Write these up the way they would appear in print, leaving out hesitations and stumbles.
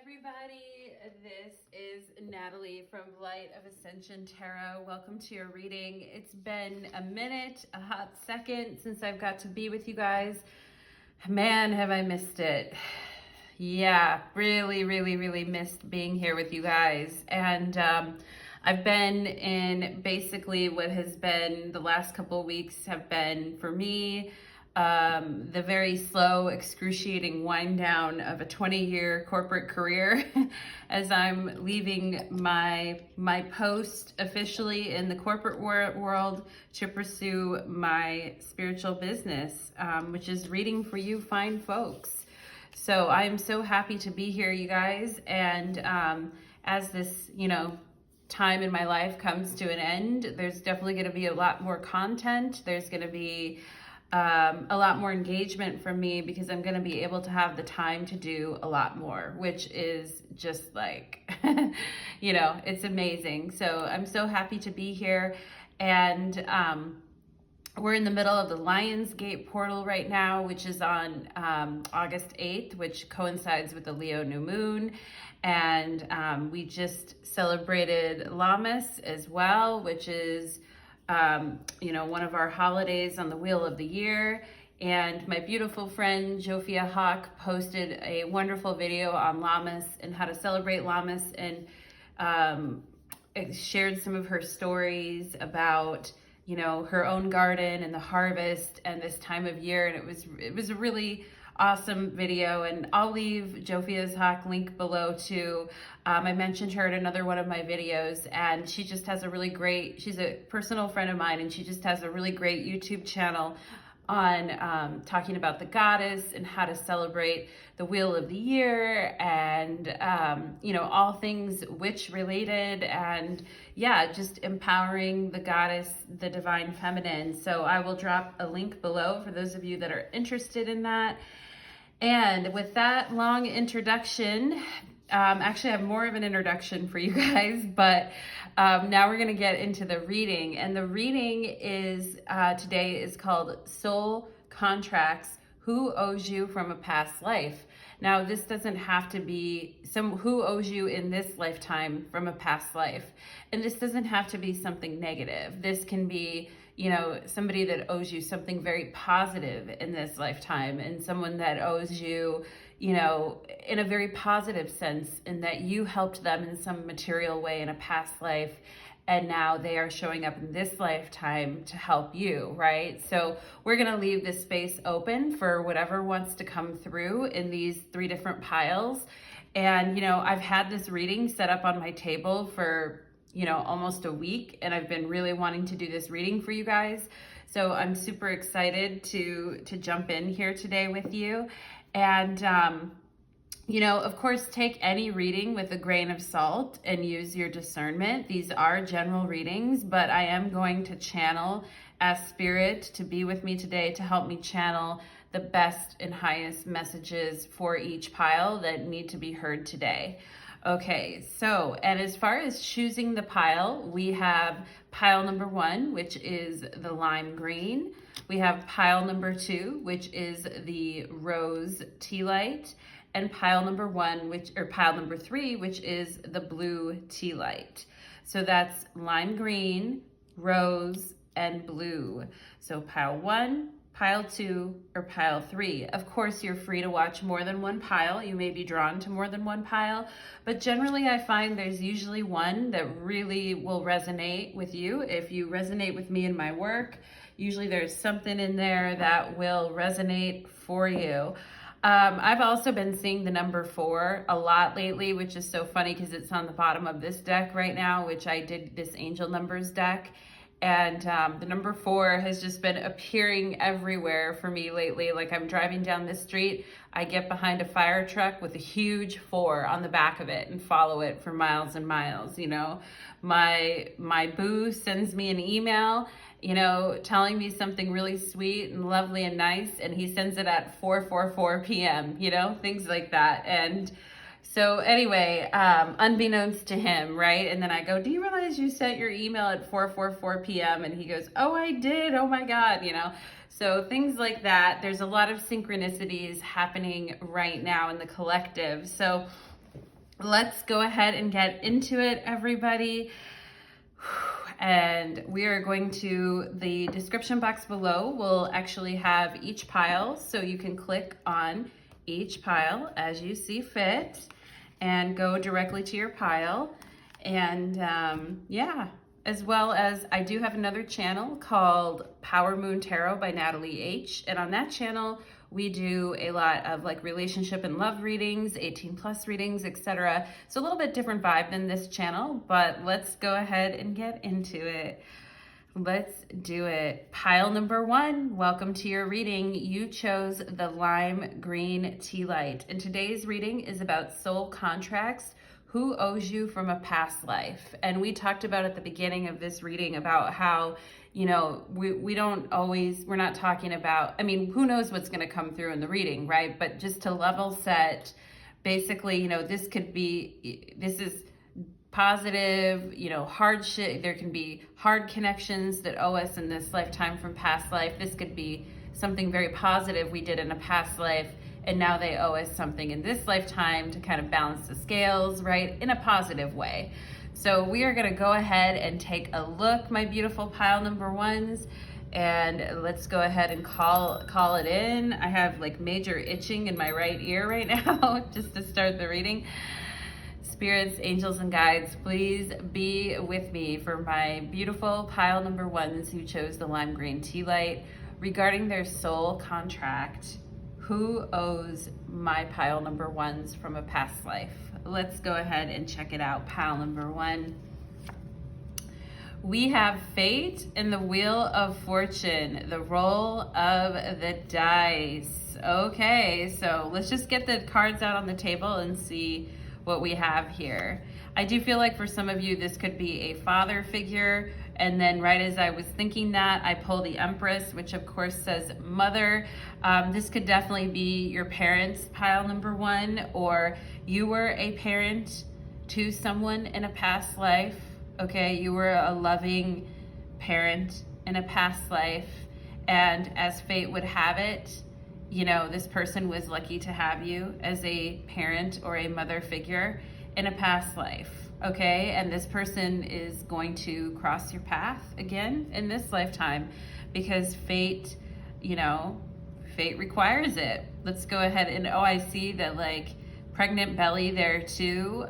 everybody. This is Natalie from Light of Ascension Tarot. Welcome to your reading. It's been a minute, a hot second since I've got to be with you guys. Man, have I missed it. Yeah, really missed being here with you guys. And I've been in basically what has been the last couple of weeks have been for me the very slow, excruciating wind down of a 20-year corporate career as I'm leaving my post officially in the corporate world to pursue my spiritual business, which is reading for you fine folks. So I'm so happy to be here, you guys. And as this, time in my life comes to an end, there's definitely going to be a lot more content. There's going to be a lot more engagement from me because I'm going to be able to have the time to do a lot more, which is just like, it's amazing. So I'm so happy to be here. And we're in the middle of the Lionsgate portal right now, which is on August 8th, which coincides with the Leo new moon. And we just celebrated Lammas as well, which is one of our holidays on the wheel of the year. And my beautiful friend Jofia Hawk posted a wonderful video on Lammas and how to celebrate Lammas, and shared some of her stories about her own garden and the harvest and this time of year. And it was a really awesome video, and I'll leave Jofia's Hawk link below too. I mentioned her in another one of my videos, and she just has she's a personal friend of mine, and she just has a really great YouTube channel on talking about the goddess and how to celebrate the wheel of the year, and all things witch related, and just empowering the goddess, the divine feminine. So I will drop a link below for those of you that are interested in that. And with that long introduction, actually I have more of an introduction for you guys, but now we're going to get into the reading. And the reading is today is called Soul Contracts: Who Owes You from a Past Life. Now, this doesn't have to be who owes you in this lifetime from a past life. And this doesn't have to be something negative. This can be somebody that owes you something very positive in this lifetime, and someone that owes you, in a very positive sense, in that you helped them in some material way in a past life, and now they are showing up in this lifetime to help you, right? So we're going to leave this space open for whatever wants to come through in these 3 different piles. And, I've had this reading set up on my table for almost a week, and I've been really wanting to do this reading for you guys. So I'm super excited to jump in here today with you. And, of course, take any reading with a grain of salt and use your discernment. These are general readings, but I am going to ask Spirit to be with me today to help me channel the best and highest messages for each pile that need to be heard today. Okay, so, and as far as choosing the pile, we have pile number 1, which is the lime green. We have pile number 2, which is the rose tea light, and pile number 3, which is the blue tea light. So that's lime green, rose, and blue. So pile 1, pile 2, or pile 3. Of course, you're free to watch more than one pile. You may be drawn to more than one pile, but generally I find there's usually one that really will resonate with you. If you resonate with me in my work, usually there's something in there that will resonate for you. I've also been seeing the number 4 a lot lately, which is so funny because it's on the bottom of this deck right now, which I did this angel numbers deck. And the number 4 has just been appearing everywhere for me lately. Like, I'm driving down the street, I get behind a fire truck with a huge 4 on the back of it and follow it for miles and miles. My boo sends me an email, telling me something really sweet and lovely and nice, and he sends it at 4:44 p.m., things like that. And so anyway, unbeknownst to him, right? And then I go, do you realize you sent your email at 4:44 p.m.? And he goes, oh, I did. Oh my God, So things like that. There's a lot of synchronicities happening right now in the collective. So let's go ahead and get into it, everybody. And we are going to, the description box below will actually have each pile, so you can click on each pile as you see fit and go directly to your pile. And yeah, as well as I do have another channel called Power Moon Tarot by Natalie H. And on that channel, we do a lot of like relationship and love readings, 18+ readings, etc. So a little bit different vibe than this channel, but let's go ahead and get into it. Let's do it. Pile number 1, welcome to your reading. You chose the lime green tea light. And today's reading is about soul contracts. Who owes you from a past life? And we talked about at the beginning of this reading about how, you know, we don't always, we're not talking about, I mean, who knows what's going to come through in the reading, right? But just to level set, basically, you know, this is positive, you know, hardship. There can be hard connections that owe us in this lifetime from past life. This could be something very positive we did in a past life, and now they owe us something in this lifetime to kind of balance the scales, right, in a positive way. So we are going to go ahead and take a look, my beautiful pile number 1s, and let's go ahead and call it in. I have like major itching in my right ear right now just to start the reading. Spirits, angels, and guides, please be with me for my beautiful pile number 1s who chose the lime green tea light regarding their soul contract. Who owes my pile number 1s from a past life? Let's go ahead and check it out. Pile number 1. We have fate and the wheel of fortune, the roll of the dice. Okay, so let's just get the cards out on the table and see what we have here. I do feel like for some of you, this could be a father figure. And then right as I was thinking that, I pull the Empress, which of course says mother. This could definitely be your parents, pile number 1, or you were a parent to someone in a past life. Okay, you were a loving parent in a past life. And as fate would have it, you know, this person was lucky to have you as a parent or a mother figure in a past life. Okay, and this person is going to cross your path again in this lifetime because fate, you know, fate requires it. Let's go ahead and, oh, I see that like pregnant belly there too,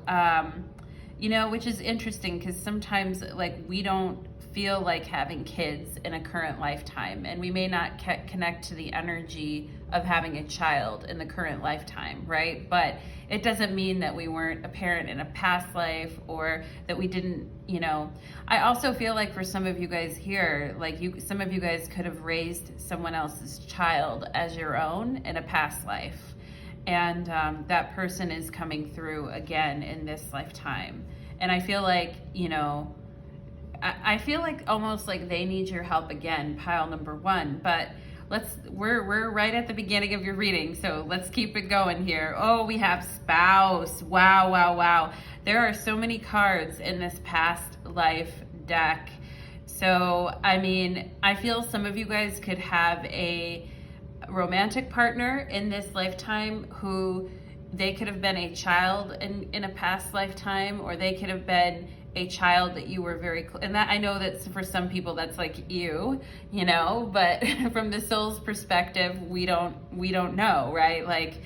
you know, which is interesting because sometimes like we don't feel like having kids in a current lifetime, and we may not connect to the energy of having a child in the current lifetime, right? But it doesn't mean that we weren't a parent in a past life or that we didn't, you know. I also feel like for some of you guys here, like some of you guys could have raised someone else's child as your own in a past life. And that person is coming through again in this lifetime. And I feel like, you know, I feel like almost like they need your help again, pile number 1. But we're right at the beginning of your reading, so let's keep it going here. Oh, we have spouse. Wow, wow, wow. There are so many cards in this past life deck. So, I mean, I feel some of you guys could have a romantic partner in this lifetime who they could have been a child in a past lifetime, or they could have been a child that you were very and that I know that for some people that's like you know, but from the soul's perspective, we don't know, right? Like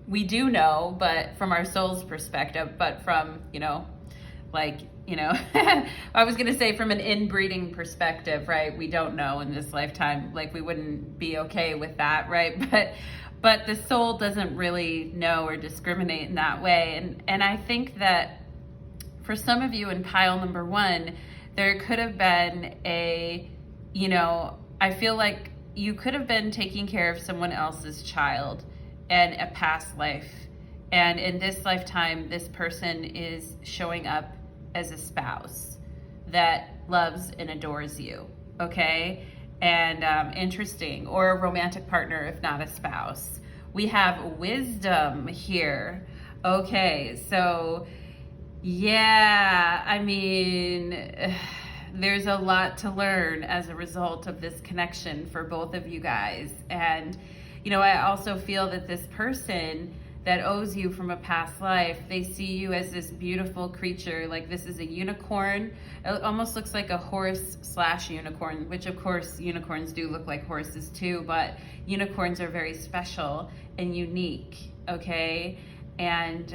we do know, but from our soul's perspective, but from, you know, like, you know, I was gonna say from an inbreeding perspective, right? We don't know in this lifetime, like we wouldn't be okay with that, right? But the soul doesn't really know or discriminate in that way. And I think that for some of you in pile number 1, there could have been a, you know, I feel like you could have been taking care of someone else's child in a past life. And in this lifetime, this person is showing up as a spouse that loves and adores you, okay? And interesting, or a romantic partner if not a spouse. We have wisdom here. Okay, so yeah, I mean, there's a lot to learn as a result of this connection for both of you guys. And, you know, I also feel that this person that owes you from a past life. They see you as this beautiful creature, like this is a unicorn. It almost looks like a horse / unicorn, which of course unicorns do look like horses too, but unicorns are very special and unique, okay? And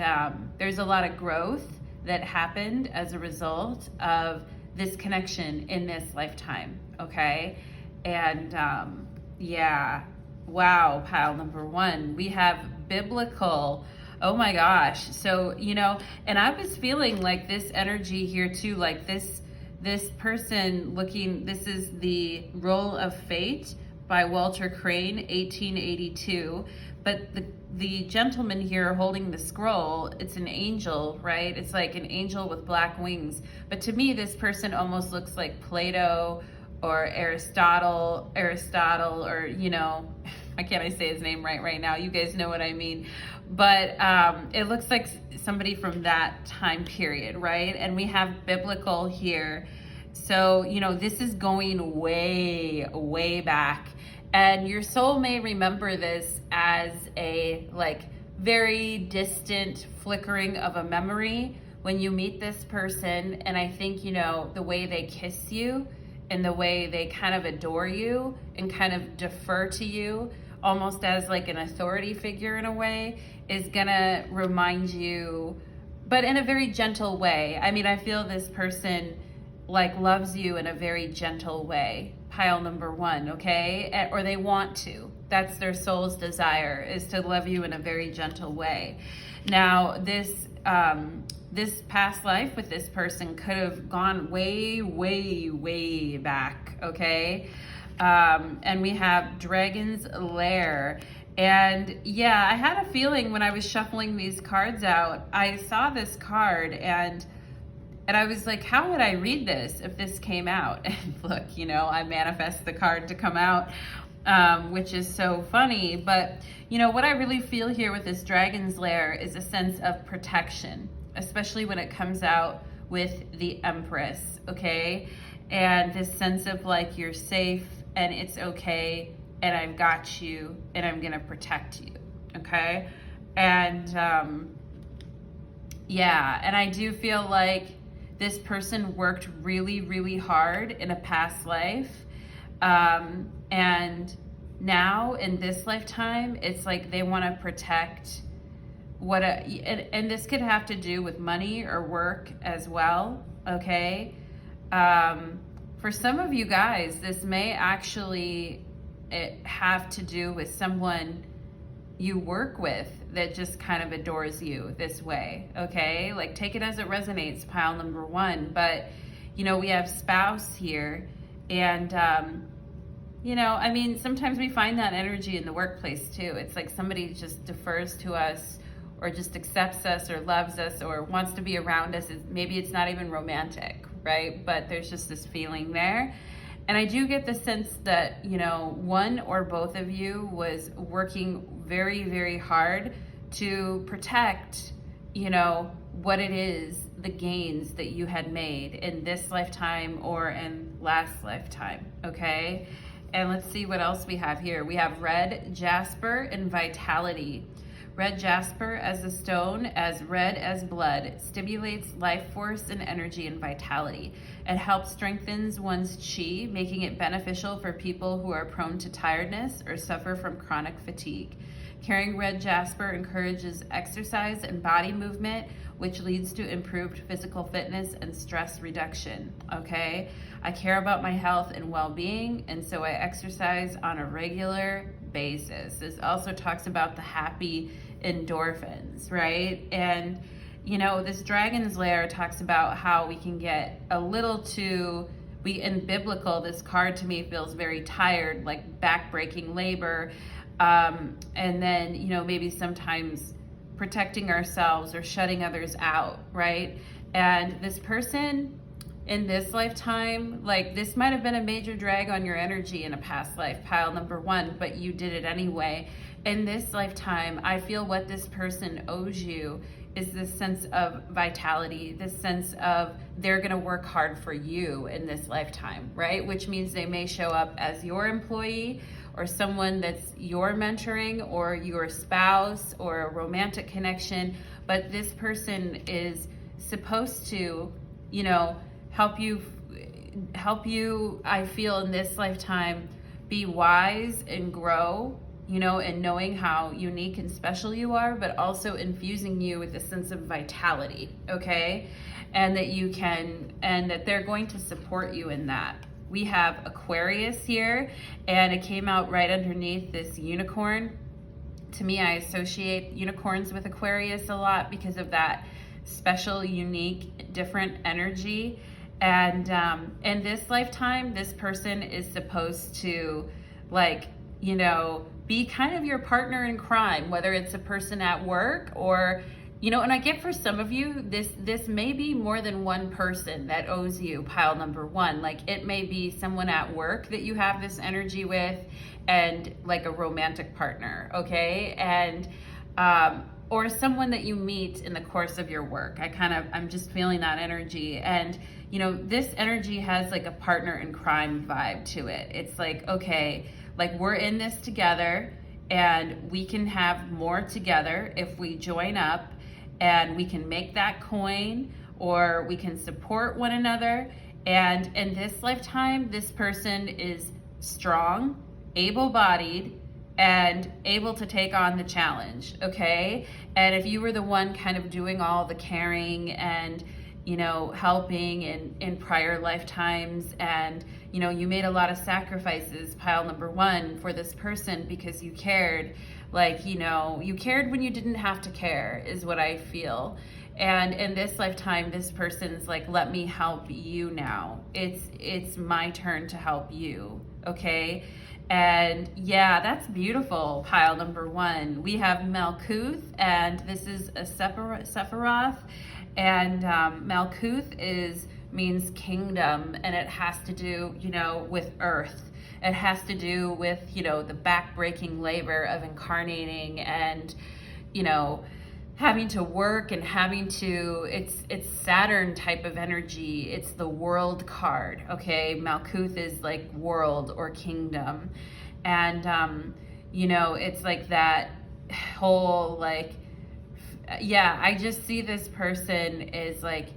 there's a lot of growth that happened as a result of this connection in this lifetime, okay? And yeah, wow, pile number one, we have biblical. Oh my gosh. So, you know, and I was feeling like this energy here too, like this person looking, this is the Roll of Fate by Walter Crane, 1882. But the gentleman here holding the scroll, it's an angel, right? It's like an angel with black wings. But to me, this person almost looks like Plato or Aristotle, or, you know, I can't say his name right now. You guys know what I mean. But it looks like somebody from that time period, right? And we have biblical here. So, you know, this is going way, way back. And your soul may remember this as a like very distant flickering of a memory when you meet this person. And I think, you know, the way they kiss you and the way they kind of adore you and kind of defer to you almost as like an authority figure in a way is gonna remind you, but in a very gentle way. I mean, I feel this person like loves you in a very gentle way, pile number one, okay? Or they want to. That's their soul's desire, is to love you in a very gentle way. Now, this past life with this person could have gone way, way, way back, okay? And we have Dragon's Lair. And yeah, I had a feeling when I was shuffling these cards out, I saw this card and I was like, how would I read this if this came out? And look, you know, I manifest the card to come out, which is so funny. But, you know, what I really feel here with this Dragon's Lair is a sense of protection, especially when it comes out with the Empress, okay? And this sense of like, you're safe and it's okay and I've got you and I'm gonna protect you, okay? And yeah, and I do feel like this person worked really, really hard in a past life. And now in this lifetime, it's like they want to protect and this could have to do with money or work as well, okay? For some of you guys, this may actually have to do with someone you work with that just kind of adores you this way, okay? Like, take it as it resonates, pile number one. But, you know, we have spouse here. And, you know, I mean, sometimes we find that energy in the workplace too. It's like somebody just defers to us or just accepts us or loves us or wants to be around us. Maybe it's not even romantic, right? But there's just this feeling there. And I do get the sense that, you know, one or both of you was working very, very hard to protect, you know, what it is, the gains that you had made in this lifetime or in last lifetime, okay? And let's see what else we have here. We have red jasper and vitality. Red jasper as a stone, as red as blood. It stimulates life force and energy and vitality. It helps strengthens one's chi, making it beneficial for people who are prone to tiredness or suffer from chronic fatigue. Carrying red jasper encourages exercise and body movement, which leads to improved physical fitness and stress reduction, okay? I care about my health and well-being, and so I exercise on a regular basis. This also talks about the happy endorphins, right? And, you know, this Dragon's Lair talks about how we can get a little too, in biblical, this card to me feels very tired, like back-breaking labor. And then, you know, maybe sometimes protecting ourselves or shutting others out, right? And this person in this lifetime, like this might have been a major drag on your energy in a past life, pile number one, but you did it anyway. In this lifetime, I feel what this person owes you is this sense of vitality, this sense of they're gonna work hard for you in this lifetime, right? Which means they may show up as your employee or someone that's your mentoring or your spouse or a romantic connection, but this person is supposed to, you know, help you, I feel, in this lifetime, be wise and grow, you know, and knowing how unique and special you are, but also infusing you with a sense of vitality, okay? And that you can, and that they're going to support you in that. We have Aquarius here, and it came out right underneath this unicorn. To me, I associate unicorns with Aquarius a lot because of that special, unique, different energy. And in this lifetime, this person is supposed to, like, you know, be kind of your partner in crime, whether it's a person at work or, you know, and I get for some of you, this may be more than one person that owes you, pile number one. Like, it may be someone at work that you have this energy with, and like a romantic partner, okay? And, or someone that you meet in the course of your work. I'm just feeling that energy. And, you know, this energy has like a partner in crime vibe to it. It's like, okay, like, we're in this together, and we can have more together if we join up, and we can make that coin, or we can support one another. And in this lifetime, this person is strong, able-bodied, and able to take on the challenge, okay? And if you were the one kind of doing all the caring and, you know, helping in prior lifetimes, and, you know, you made a lot of sacrifices, pile number one, for this person because you cared, like, you know, you cared when you didn't have to care, is what I feel. And in this lifetime, this person's like, let me help you now. It's my turn to help you, okay? And yeah, that's beautiful, pile number one. We have Malkuth, and this is a Sephiroth, and Malkuth means kingdom, and it has to do, you know, with earth. It has to do with, you know, the back-breaking labor of incarnating and, you know, having to work and having to, it's Saturn type of energy. It's the world card, okay? Malkuth is like world or kingdom. And, you know, it's like that whole, like, yeah, I just see this person is like,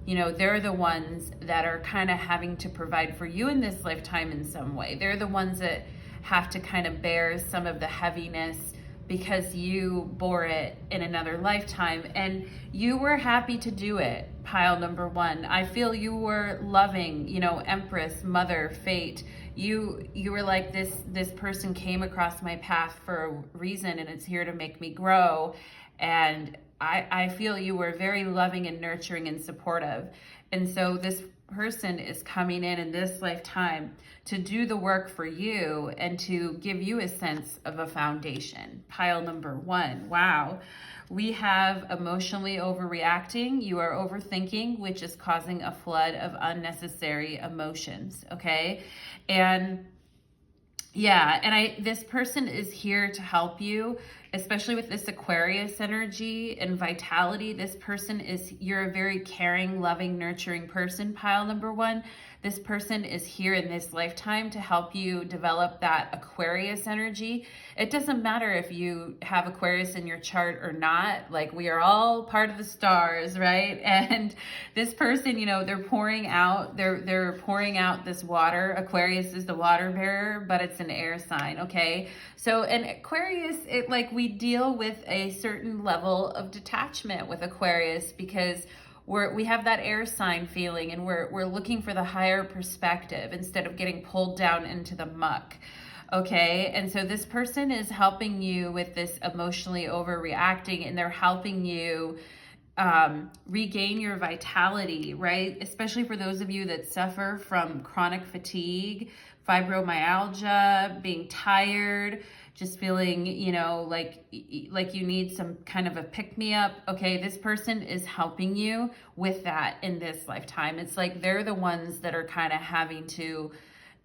you know, they're the ones that are kind of having to provide for you in this lifetime in some way. They're the ones that have to kind of bear some of the heaviness because you bore it in another lifetime, and you were happy to do it, pile number one. I feel you were loving, you know, Empress, Mother, Fate. You were like, this person came across my path for a reason, and it's here to make me grow. And I feel you were very loving and nurturing and supportive. And so this person is coming in this lifetime to do the work for you and to give you a sense of a foundation. Pile number one. Wow. We have emotionally overreacting. You are overthinking, which is causing a flood of unnecessary emotions. Okay. And yeah, and this person is here to help you, especially with this Aquarius energy and vitality. This person you're a very caring, loving, nurturing person, pile number one. This person is here in this lifetime to help you develop that Aquarius energy. It doesn't matter if you have Aquarius in your chart or not. Like, we are all part of the stars, right? And this person, you know, they're pouring out this water. Aquarius is the water bearer, but it's an air sign, okay? So in Aquarius, we deal with a certain level of detachment with Aquarius because we have that air sign feeling, and we're looking for the higher perspective instead of getting pulled down into the muck. Okay, and so this person is helping you with this emotionally overreacting, and they're helping you regain your vitality, right? Especially for those of you that suffer from chronic fatigue, fibromyalgia, being tired, just feeling, you know, like you need some kind of a pick-me-up. Okay, this person is helping you with that in this lifetime. It's like they're the ones that are kind of having to,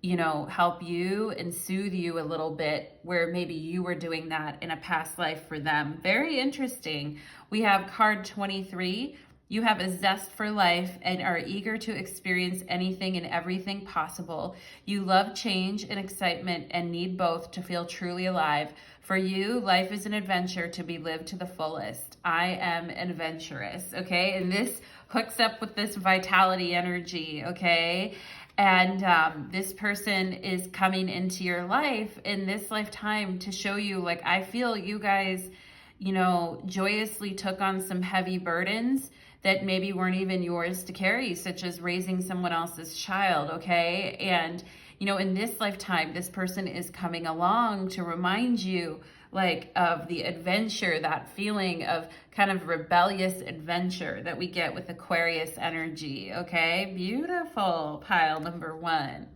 you know, help you and soothe you a little bit, where maybe you were doing that in a past life for them. Very interesting. We have card 23. You have a zest for life and are eager to experience anything and everything possible. You love change and excitement and need both to feel truly alive. For you, life is an adventure to be lived to the fullest. I am adventurous, okay? And this hooks up with this vitality energy, okay? And this person is coming into your life in this lifetime to show you, like, I feel you guys, you know, joyously took on some heavy burdens that maybe weren't even yours to carry, such as raising someone else's child, okay? And, you know, in this lifetime, this person is coming along to remind you, like, of the adventure, that feeling of kind of rebellious adventure that we get with Aquarius energy, okay? Beautiful, pile number 1.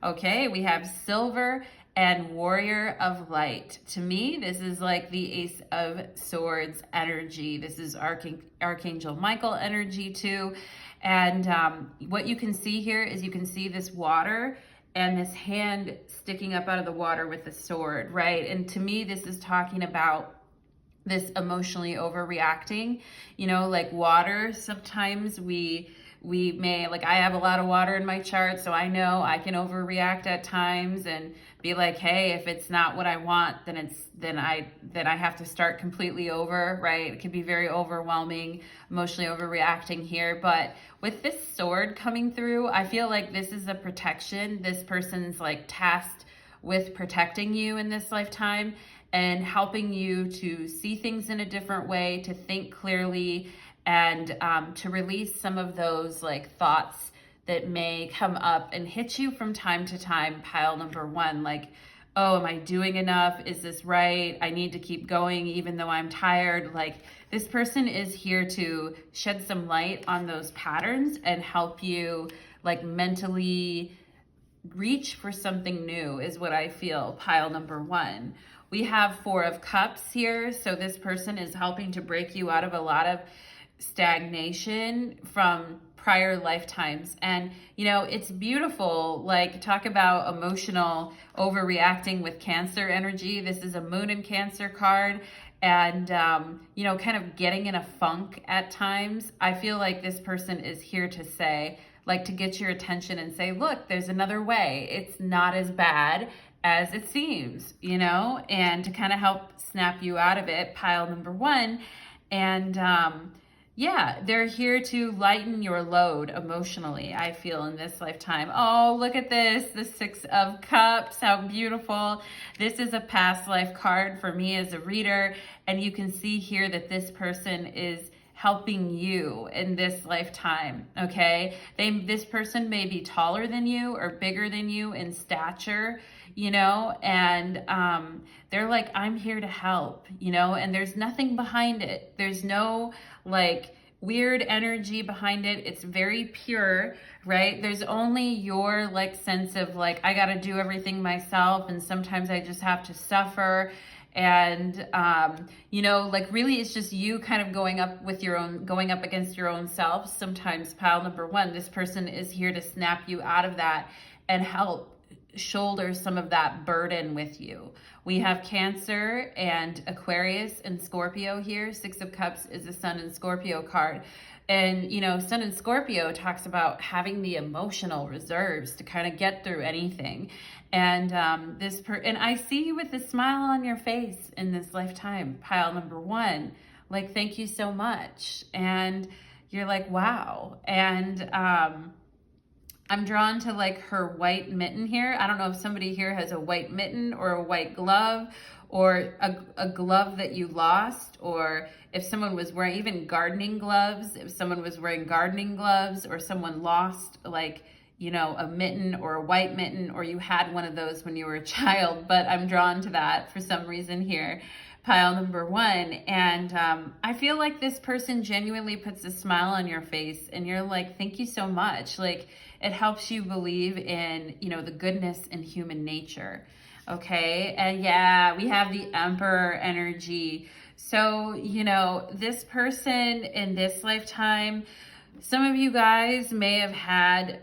Okay, we have Silver and Warrior of Light. To me, this is like the Ace of Swords energy. This is Archangel Michael energy too. And what you can see here is you can see this water and this hand sticking up out of the water with the sword, right? And to me, this is talking about this emotionally overreacting, you know, like water. Sometimes we may, like, I have a lot of water in my chart, so I know I can overreact at times and be like, hey, if it's not what I want, then I have to start completely over, right? It can be very overwhelming, emotionally overreacting here. But with this sword coming through, I feel like this is a protection. This person's like tasked with protecting you in this lifetime and helping you to see things in a different way, to think clearly, and to release some of those like thoughts that may come up and hit you from time to time, pile number 1, like, oh, am I doing enough? Is this right? I need to keep going even though I'm tired. Like, this person is here to shed some light on those patterns and help you like mentally reach for something new is what I feel, pile number 1. We have 4 of Cups here. So this person is helping to break you out of a lot of stagnation from prior lifetimes. And, you know, it's beautiful. Like, talk about emotional overreacting with Cancer energy. This is a Moon in Cancer card. And, you know, kind of getting in a funk at times. I feel like this person is here to say, like, to get your attention and say, look, there's another way. It's not as bad as it seems, you know, and to kind of help snap you out of it, pile number 1. And, yeah, they're here to lighten your load emotionally, I feel, in this lifetime. Oh, look at this, the 6 of Cups, how beautiful. This is a past life card for me as a reader, and you can see here that this person is helping you in this lifetime, okay? This person may be taller than you or bigger than you in stature, you know, and they're like, I'm here to help, you know, and there's nothing behind it. There's no like weird energy behind it. It's very pure, right? There's only your like sense of like, I got to do everything myself, and sometimes I just have to suffer. And, you know, like really it's just you kind of going up against your own self. Sometimes, pile number 1, this person is here to snap you out of that and help shoulder some of that burden with you. We have Cancer and Aquarius and Scorpio here. 6 of Cups is a Sun and Scorpio card. And, you know, Sun and Scorpio talks about having the emotional reserves to kind of get through anything. And and I see you with a smile on your face in this lifetime, pile number 1. Like, thank you so much. And you're like, wow. And I'm drawn to like her white mitten here. I don't know if somebody here has a white mitten or a white glove, or a glove that you lost, or if someone was wearing even gardening gloves, if someone was wearing gardening gloves, or someone lost like, you know, a mitten or a white mitten, or you had one of those when you were a child. But I'm drawn to that for some reason here, pile number 1. And I feel like this person genuinely puts a smile on your face, and you're like, thank you so much. Like, it helps you believe in, you know, the goodness in human nature. Okay. And yeah, we have the Emperor energy. So, you know, this person in this lifetime, some of you guys may have had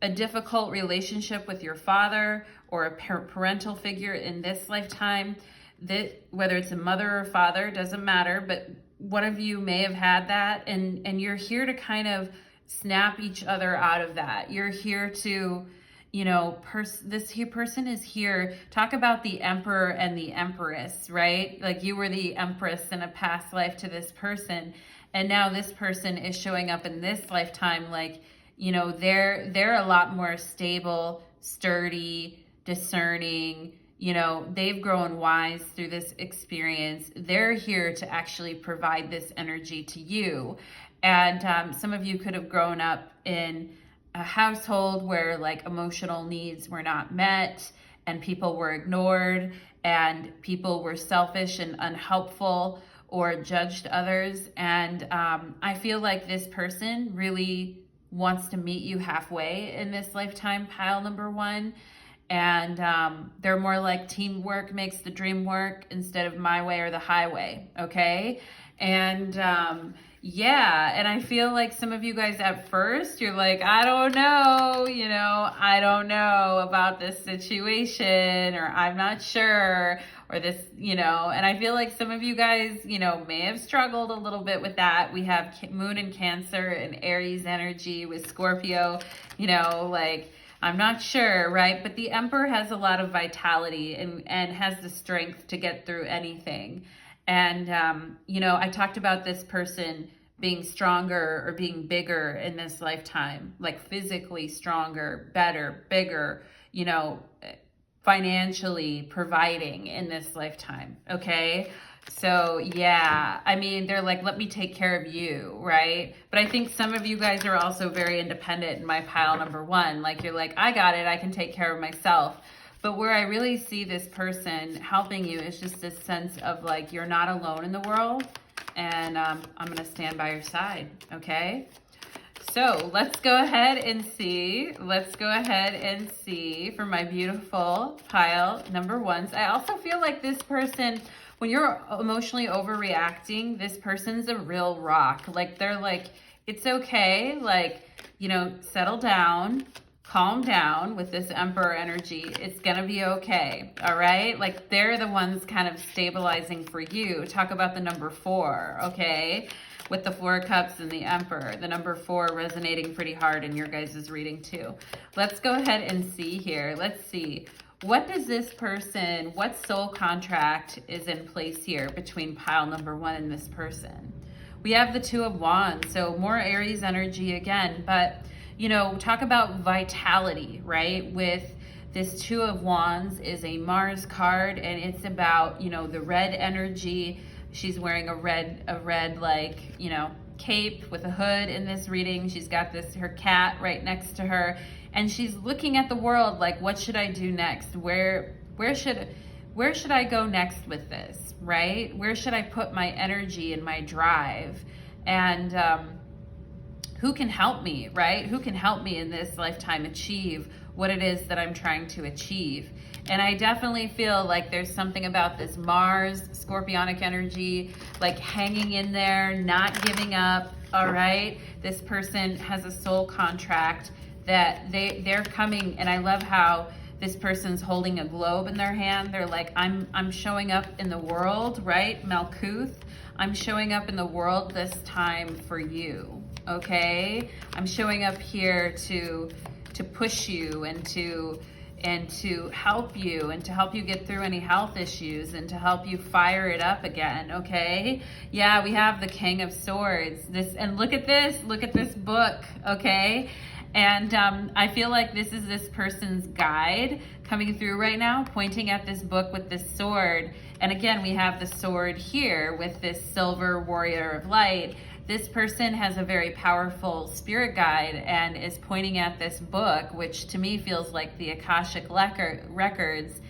a difficult relationship with your father or a parental figure in this lifetime. That whether it's a mother or father, doesn't matter, but one of you may have had that, and you're here to kind of snap each other out of that. You're here to, you know, this person is here. Talk about the emperor and the empress, right? Like you were the empress in a past life to this person, and now this person is showing up in this lifetime. Like, you know, they're a lot more stable, sturdy, discerning. You know, they've grown wise through this experience. They're here to actually provide this energy to you. And some of you could have grown up in a household where like emotional needs were not met and people were ignored and people were selfish and unhelpful or judged others. And I feel like this person really wants to meet you halfway in this lifetime, pile number one. And they're more like teamwork makes the dream work instead of my way or the highway, okay? And yeah, and I feel like some of you guys at first, you're like, I don't know, you know, I don't know about this situation, or I'm not sure, or this, you know, and I feel like some of you guys, you know, may have struggled a little bit with that. We have Moon in Cancer and Aries energy with Scorpio, you know, like, I'm not sure, right? But the Emperor has a lot of vitality and has the strength to get through anything. And, you know, I talked about this person being stronger or being bigger in this lifetime, like physically stronger, better, bigger, you know, financially providing in this lifetime, okay? So yeah, I mean, they're like, let me take care of you, right? But I think some of you guys are also very independent in my pile number one. Like you're like, I got it, I can take care of myself. But where I really see this person helping you is just this sense of like, you're not alone in the world, and I'm gonna stand by your side, okay? So let's go ahead and see. Let's go ahead and see for my beautiful pile number ones. I also feel like this person, when you're emotionally overreacting, this person's a real rock. Like they're like, it's okay. Like, you know, settle down, calm down with this Emperor energy. It's going to be okay. All right. Like they're the ones kind of stabilizing for you. Talk about the number 4. Okay. With the 4 of Cups and the Emperor, the number 4 resonating pretty hard in your guys' reading too. Let's go ahead and see here. Let's see. What does this person, what soul contract is in place here between pile number 1 and this person? We have the 2 of Wands, so more Aries energy again, but, you know, talk about vitality, right? With this 2 of Wands is a Mars card, and it's about, you know, the red energy. She's wearing a red like, you know, cape with a hood in this reading. She's got her cat right next to her, and she's looking at the world like, what should I do next? Where should I go next with this, right? Where should I put my energy and my drive? And who can help me, right? Who can help me in this lifetime achieve what it is that I'm trying to achieve? And I definitely feel like there's something about this Mars, Scorpionic energy, like hanging in there, not giving up, all right? This person has a soul contract that they're coming, and I love how this person's holding a globe in their hand. They're like, I'm showing up in the world, right? Malkuth, I'm showing up in the world this time for you, okay? I'm showing up here to push you and to help you and to help you get through any health issues and to help you fire it up again, okay? Yeah, we have the King of Swords. And look at this book, okay? And I feel like this is this person's guide coming through right now, pointing at this book with this sword. And again, we have the sword here with this silver warrior of light. This person has a very powerful spirit guide and is pointing at this book, which to me feels like the Akashic records,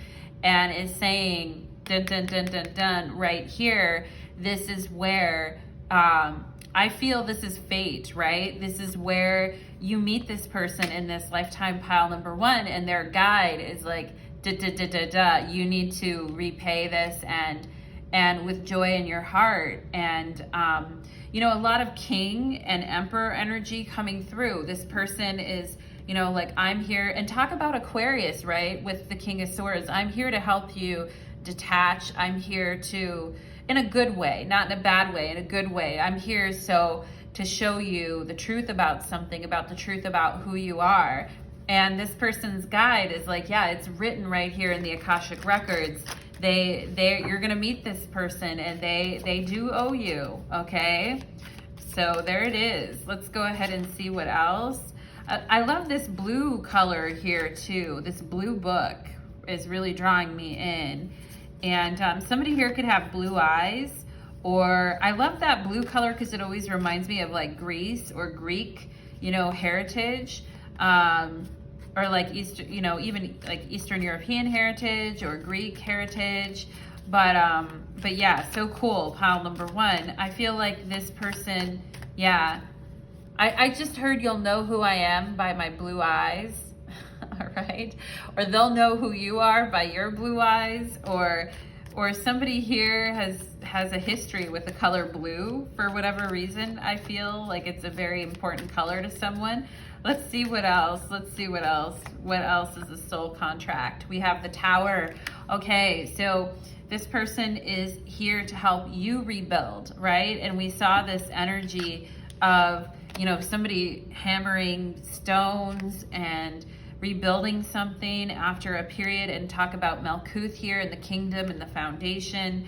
and is saying, dun, dun, dun, dun, dun, right here, this is where, I feel this is fate, right? This is where you meet this person in this lifetime, pile number 1, and their guide is like, da, da, da, da, da, you need to repay this and with joy in your heart. And, you know, a lot of King and Emperor energy coming through. This person is, you know, like, I'm here, and talk about Aquarius, right? With the King of Swords, I'm here to help you detach. I'm here to in a good way, not in a bad way, in a good way. I'm here to show you the truth about something, about the truth about who you are. And this person's guide is like, yeah, it's written right here in the Akashic records. You're gonna meet this person, and they do owe you, okay? So there it is. Let's go ahead and see what else. I love this blue color here too. This blue book is really drawing me in. And somebody here could have blue eyes, or I love that blue color because it always reminds me of like Greece or Greek, you know, heritage, or like Eastern, you know, even like Eastern European heritage or Greek heritage. But yeah, so cool, pile number one. I feel like this person, yeah, I just heard you'll know who I am by my blue eyes. All right, or they'll know who you are by your blue eyes, or somebody here has a history with the color blue for whatever reason. I feel like it's a very important color to someone. Let's see what else. Let's see what else. What else is a soul contract? We have the Tower. Okay, so this person is here to help you rebuild, right? And we saw this energy of, you know, somebody hammering stones and rebuilding something after a period, and talk about Malkuth here in the kingdom and the foundation.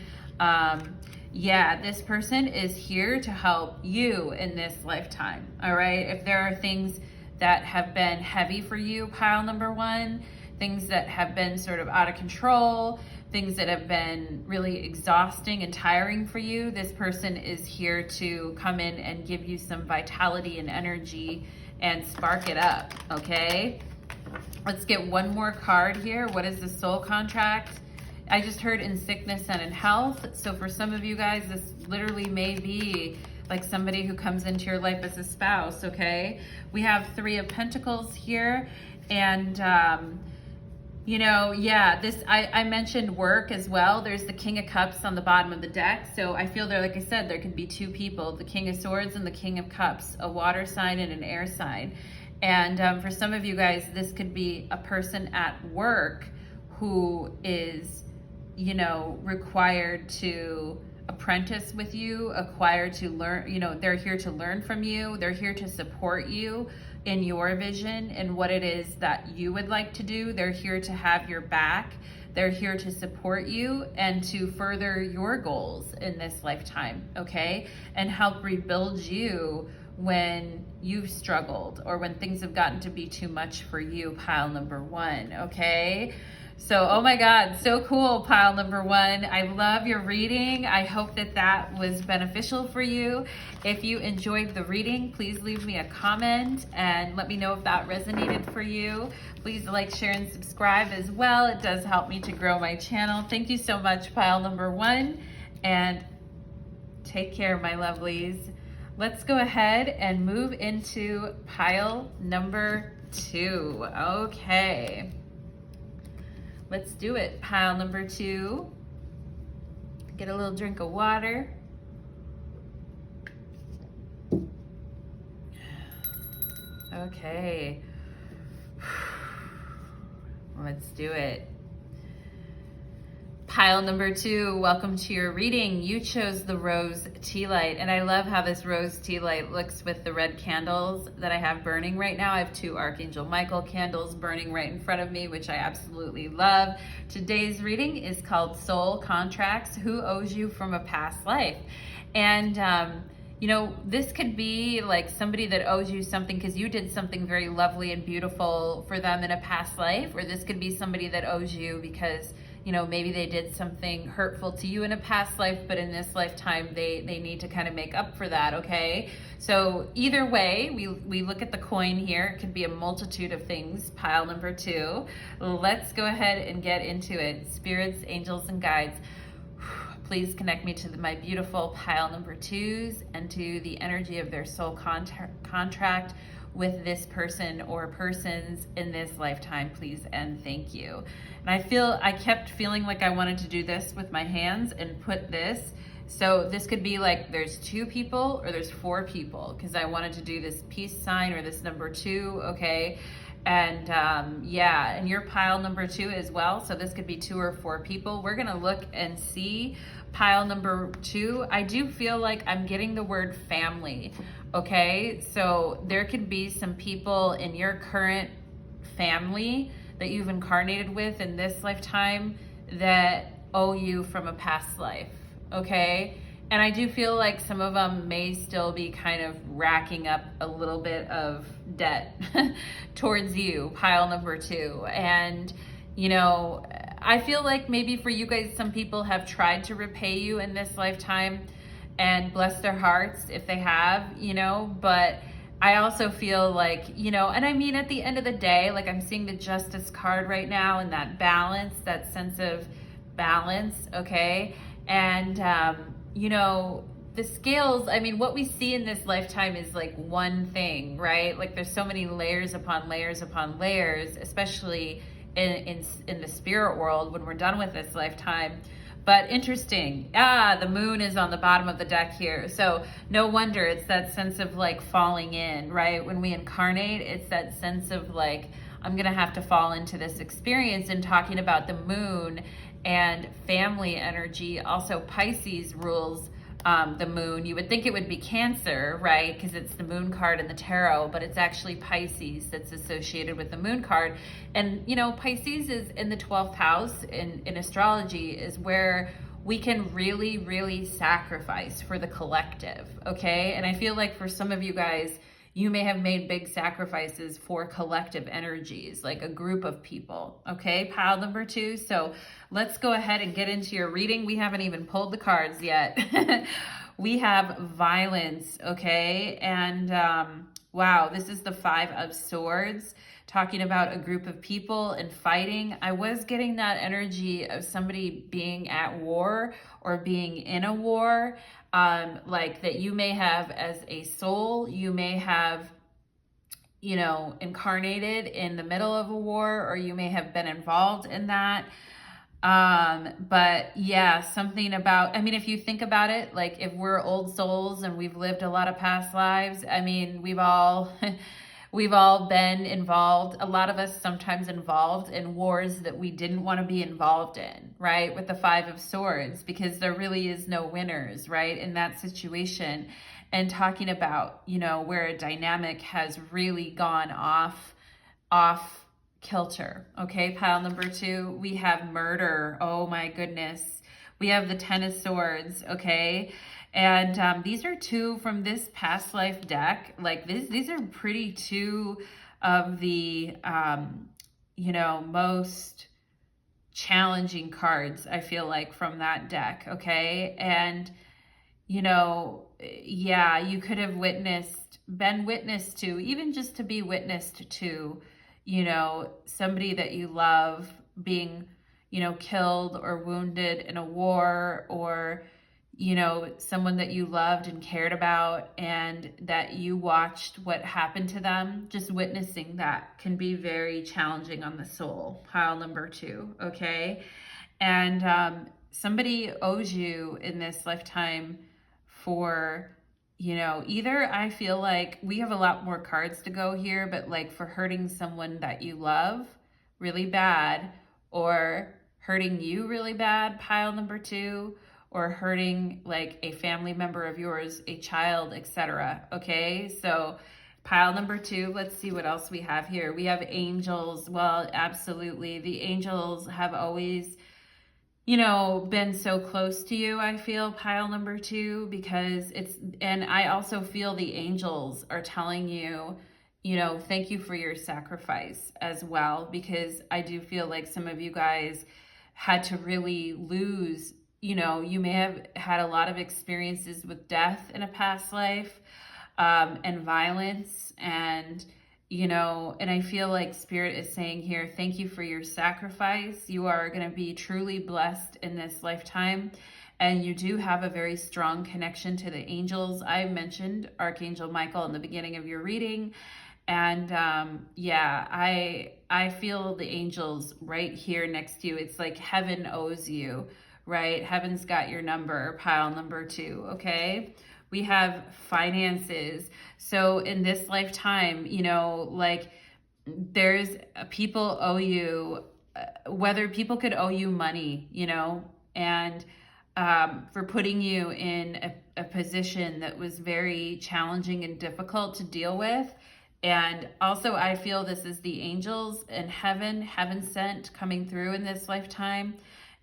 Yeah, this person is here to help you in this lifetime, all right? If there are things that have been heavy for you, pile number one, things that have been sort of out of control, things that have been really exhausting and tiring for you, this person is here to come in and give you some vitality and energy and spark it up, okay? Let's get one more card here. What is the soul contract? I just heard in sickness and in health. So for some of you guys, this literally may be like somebody who comes into your life as a spouse, okay? We have Three of Pentacles here. And, you know, yeah, I mentioned work as well. There's the King of Cups on the bottom of the deck. So I feel there, like I said, there could be two people, the King of Swords and the King of Cups, a water sign and an air sign. And for some of you guys, this could be a person at work who is, you know, required to apprentice with you, acquired to learn, you know, they're here to learn from you. They're here to support you in your vision and what it is that you would like to do. They're here to have your back. They're here to support you and to further your goals in this lifetime, okay? And help rebuild you when you've struggled or when things have gotten to be too much for you, pile number one, okay? So, oh my God, so cool, pile number one. I love your reading. I hope that that was beneficial for you. If you enjoyed the reading, please leave me a comment and let me know if that resonated for you. Please like, share, and subscribe as well. It does help me to grow my channel. Thank you so much, pile number one, and take care, my lovelies. Let's go ahead and move into pile number two. Okay. Let's do it. Pile number two. Get a little drink of water. Okay. Let's do it. Pile number two, welcome to your reading. You chose the rose tea light, and I love how this rose tea light looks with the red candles that I have burning right now. I have two Archangel Michael candles burning right in front of me, which I absolutely love. Today's reading is called Soul Contracts, Who Owes You from a Past Life? And you know, this could be like somebody that owes you something because you did something very lovely and beautiful for them in a past life, or this could be somebody that owes you because, you know, maybe they did something hurtful to you in a past life, but in this lifetime, they need to kind of make up for that, okay? So either way, we look at the coin here. It could be a multitude of things, pile number two. Let's go ahead and get into it. Spirits, angels, and guides, please connect me to my beautiful pile number twos and to the energy of their soul contract with this person or persons in this lifetime, please and thank you. And I kept feeling like I wanted to do this with my hands and put this. So this could be like there's two people or there's four people, because I wanted to do this peace sign or this number two, okay? And yeah, and your pile number two as well. So this could be two or four people. We're gonna look and see Pile number 2, I do feel like I'm getting the word family, okay? So there could be some people in your current family that you've incarnated with in this lifetime that owe you from a past life, okay? And I do feel like some of them may still be kind of racking up a little bit of debt towards you, pile number 2. And, you know, I feel like maybe for you guys, some people have tried to repay you in this lifetime, and bless their hearts if they have, you know, but I also feel like, you know, and I mean, at the end of the day, like I'm seeing the Justice card right now, and that balance, that sense of balance, okay? And, you know, the scales, I mean, what we see in this lifetime is like one thing, right? Like there's so many layers upon layers upon layers, especially in the spirit world when we're done with this lifetime. But interesting, the moon is on the bottom of the deck here. So no wonder it's that sense of like falling in, right? When we incarnate, it's that sense of like, I'm gonna have to fall into this experience. And talking about the moon and family energy, also Pisces rules the moon. You would think it would be Cancer, right? Because it's the moon card in the tarot, but it's actually Pisces that's associated with the moon card. And, you know, Pisces is in the 12th house in astrology, is where we can really, really sacrifice for the collective, okay? And I feel like for some of you guys, you may have made big sacrifices for collective energies, like a group of people, okay? Pile number 2. So let's go ahead and get into your reading. We haven't even pulled the cards yet. We have violence, okay? And wow, this is the 5 of Swords, talking about a group of people and fighting. I was getting that energy of somebody being at war or being in a war. Like that you may have as a soul, you may have, you know, incarnated in the middle of a war, or you may have been involved in that. But yeah, something about, I mean, if you think about it, like if we're old souls and we've lived a lot of past lives, I mean, we've all been involved, a lot of us sometimes involved in wars that we didn't want to be involved in, right? With the 5 of Swords, because there really is no winners, right? In that situation. And talking about, you know, where a dynamic has really gone off kilter, okay? Pile number 2, we have murder. Oh my goodness. We have the 10 of Swords, okay? And these are 2 from this past life deck. Like these are pretty 2 of the, you know, most challenging cards, I feel like, from that deck, okay? And, you know, yeah, you could have been witness to, even just to be witnessed to, you know, somebody that you love being, you know, killed or wounded in a war, or, you know, someone that you loved and cared about and that you watched what happened to them. Just witnessing that can be very challenging on the soul. Pile number 2, okay? And somebody owes you in this lifetime for, you know, either, I feel like we have a lot more cards to go here, but like for hurting someone that you love really bad, or hurting you really bad, pile number 2, or hurting like a family member of yours, a child, etc. Okay, so pile number 2, let's see what else we have here. We have angels. Well, absolutely. The angels have always, you know, been so close to you, I feel, pile number 2, because and I also feel the angels are telling you, you know, thank you for your sacrifice as well, because I do feel like some of you guys had to really lose, you know, you may have had a lot of experiences with death in a past life, and violence, and, you know, and I feel like Spirit is saying here, thank you for your sacrifice. You are going to be truly blessed in this lifetime. And you do have a very strong connection to the angels. I mentioned Archangel Michael in the beginning of your reading. And yeah, I feel the angels right here next to you. It's like heaven owes you, right? Heaven's got your number, pile number 2, okay? We have finances. So in this lifetime, you know, like there's people owe you, whether people could owe you money, you know, and for putting you in a position that was very challenging and difficult to deal with. And also, I feel this is the angels and heaven sent, coming through in this lifetime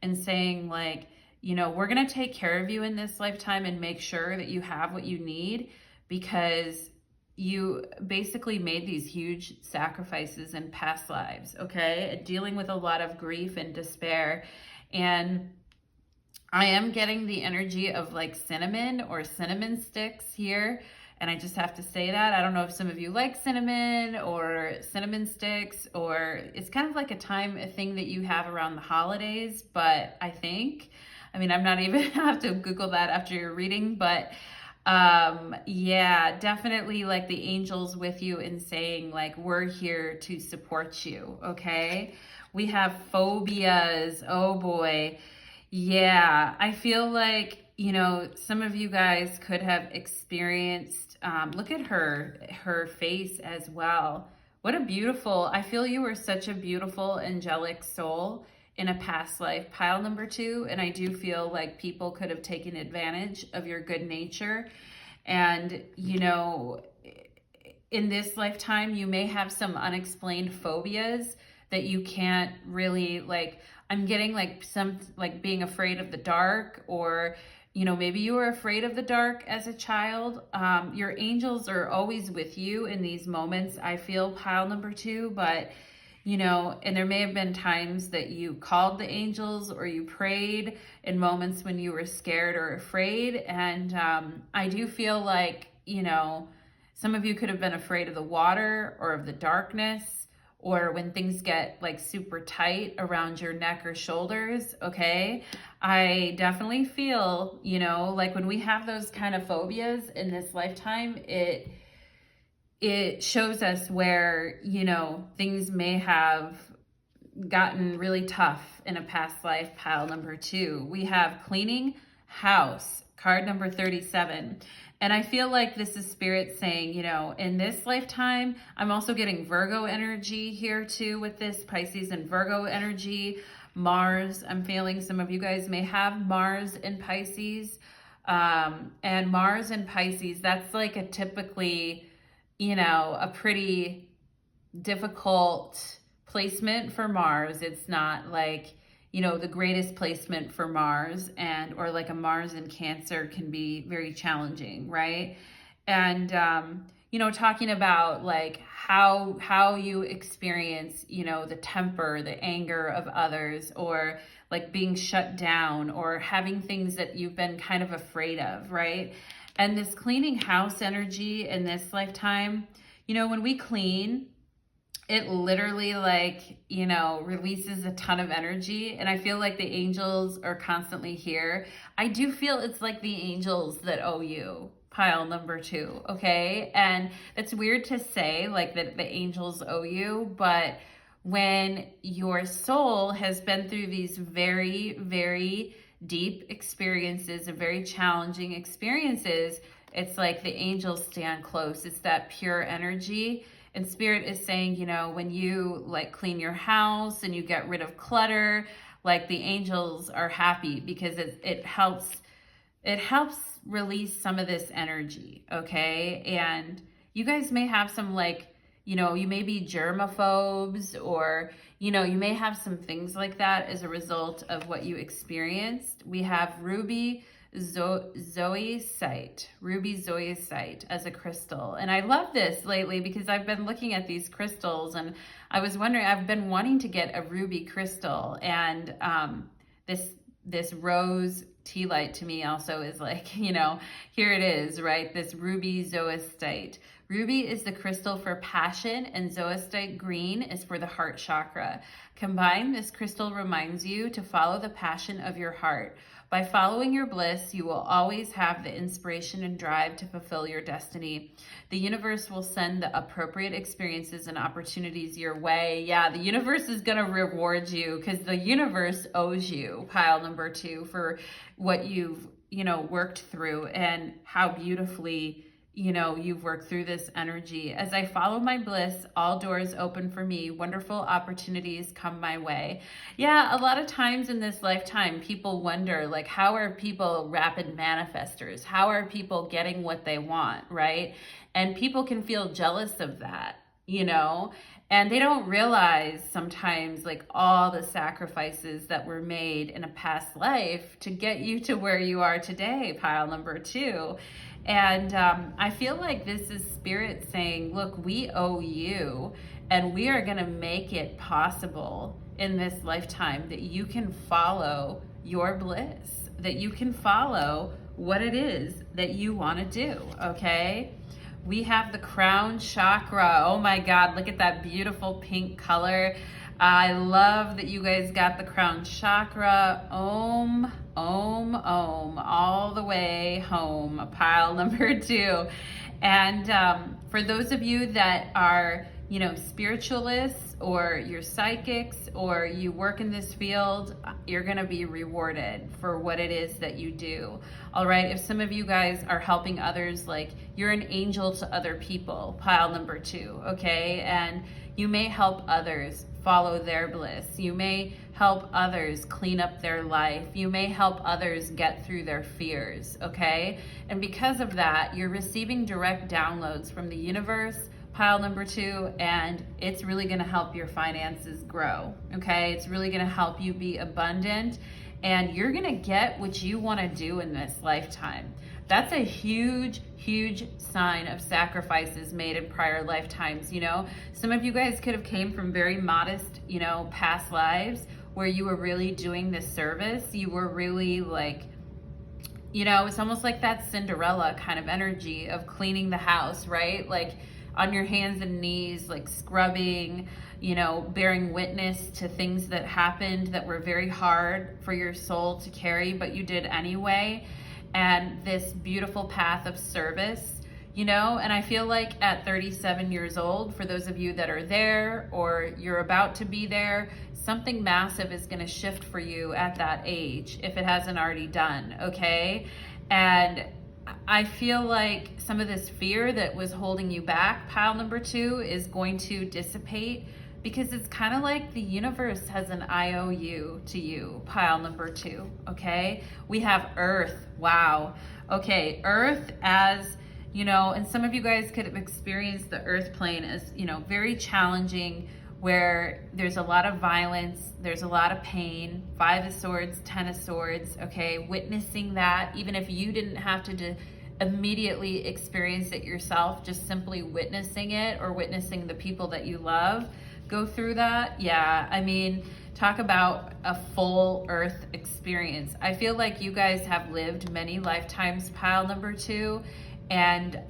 and saying, like, you know, we're going to take care of you in this lifetime and make sure that you have what you need, because you basically made these huge sacrifices in past lives, okay? Dealing with a lot of grief and despair. And I am getting the energy of like cinnamon or cinnamon sticks here. And I just have to say that. I don't know if some of you like cinnamon or cinnamon sticks, or it's kind of like a thing that you have around the holidays. But I mean, I'm not even, I have to Google that after your reading, but yeah, definitely like the angels with you and saying like, we're here to support you. Okay. We have phobias. Oh boy. Yeah. I feel like, you know, some of you guys could have experienced, look at her face as well. What a beautiful, I feel you were such a beautiful angelic soul in a past life, pile number 2. And I do feel like people could have taken advantage of your good nature. And, you know, in this lifetime, you may have some unexplained phobias that you can't really, like, I'm getting like some, like being afraid of the dark, or, you know, maybe you were afraid of the dark as a child. Your angels are always with you in these moments, I feel, pile number 2, but you know, and there may have been times that you called the angels or you prayed in moments when you were scared or afraid. And I do feel like, you know, some of you could have been afraid of the water or of the darkness, or when things get like super tight around your neck or shoulders. Okay. I definitely feel, you know, like when we have those kind of phobias in this lifetime, it shows us where, you know, things may have gotten really tough in a past life, pile number 2. We have cleaning house, card number 37. And I feel like this is spirit saying, you know, in this lifetime, I'm also getting Virgo energy here too with this, Pisces and Virgo energy. Mars, I'm feeling some of you guys may have Mars in Pisces. And Mars in Pisces, that's like a typically, you know, a pretty difficult placement for Mars. It's not like, you know, the greatest placement for Mars, and or like a Mars in Cancer can be very challenging, right? And you know, talking about like how you experience, you know, the temper, the anger of others, or like being shut down, or having things that you've been kind of afraid of, right? And this cleaning house energy in this lifetime, you know, when we clean, it literally like, you know, releases a ton of energy. And I feel like the angels are constantly here. I do feel it's like the angels that owe you, pile number 2. Okay. And it's weird to say like that the angels owe you, but when your soul has been through these very, very deep experiences and very challenging experiences, it's like the angels stand close. It's that pure energy. And spirit is saying, you know, when you like clean your house and you get rid of clutter, like the angels are happy, because it helps release some of this energy. Okay. And you guys may have some like, you know, you may be germaphobes, or, you know, you may have some things like that as a result of what you experienced. We have ruby zoisite as a crystal. And I love this lately because I've been looking at these crystals, and I was wondering, I've been wanting to get a ruby crystal, and this rose tea light to me also is like, you know, here it is, right? This ruby zoisite. Ruby is the crystal for passion, and zoisite green is for the heart chakra. Combined, this crystal reminds you to follow the passion of your heart. By following your bliss, you will always have the inspiration and drive to fulfill your destiny. The universe will send the appropriate experiences and opportunities your way. Yeah, the universe is going to reward you, because the universe owes you, pile number 2, for what you've, you know, worked through and how beautifully, you know, you've worked through this energy. As I follow my bliss, all doors open for me. Wonderful opportunities come my way. Yeah, a lot of times in this lifetime, people wonder, like, how are people rapid manifestors? How are people getting what they want, right? And people can feel jealous of that, you know? And they don't realize sometimes, like, all the sacrifices that were made in a past life to get you to where you are today, pile number 2. And I feel like this is spirit saying, look, we owe you, and we are going to make it possible in this lifetime that you can follow your bliss, that you can follow what it is that you want to do, okay? We have the crown chakra. Oh my God, look at that beautiful pink color. I love that you guys got the crown chakra. Om, om, om, all the way home, pile number 2. And for those of you that are, you know, spiritualists, or you're psychics, or you work in this field, you're gonna be rewarded for what it is that you do. All right, if some of you guys are helping others, like, you're an angel to other people, pile number 2, okay? And you may help others follow their bliss. You may help others clean up their life. You may help others get through their fears, okay? And because of that, you're receiving direct downloads from the universe, pile number 2, and it's really going to help your finances grow, okay? It's really going to help you be abundant, and you're going to get what you want to do in this lifetime. That's a huge, huge sign of sacrifices made in prior lifetimes, you know? Some of you guys could have came from very modest, you know, past lives where you were really doing this service. You were really, like, you know, it's almost like that Cinderella kind of energy of cleaning the house, right? Like, on your hands and knees, like scrubbing, you know, bearing witness to things that happened that were very hard for your soul to carry, but you did anyway. And this beautiful path of service, you know, and I feel like at 37 years old, for those of you that are there or you're about to be there, something massive is going to shift for you at that age, if it hasn't already done, okay? And I feel like some of this fear that was holding you back, pile number 2, is going to dissipate, because it's kind of like the universe has an IOU to you, pile number 2, okay? We have Earth, wow. Okay, Earth as, you know, and some of you guys could have experienced the Earth plane as, you know, very challenging, where there's a lot of violence, there's a lot of pain, 5 of Swords, 10 of Swords, okay? Witnessing that, even if you didn't have to immediately experience it yourself, just simply witnessing it, or witnessing the people that you love go through that. Yeah, I mean, talk about a full Earth experience. I feel like you guys have lived many lifetimes, pile number 2, and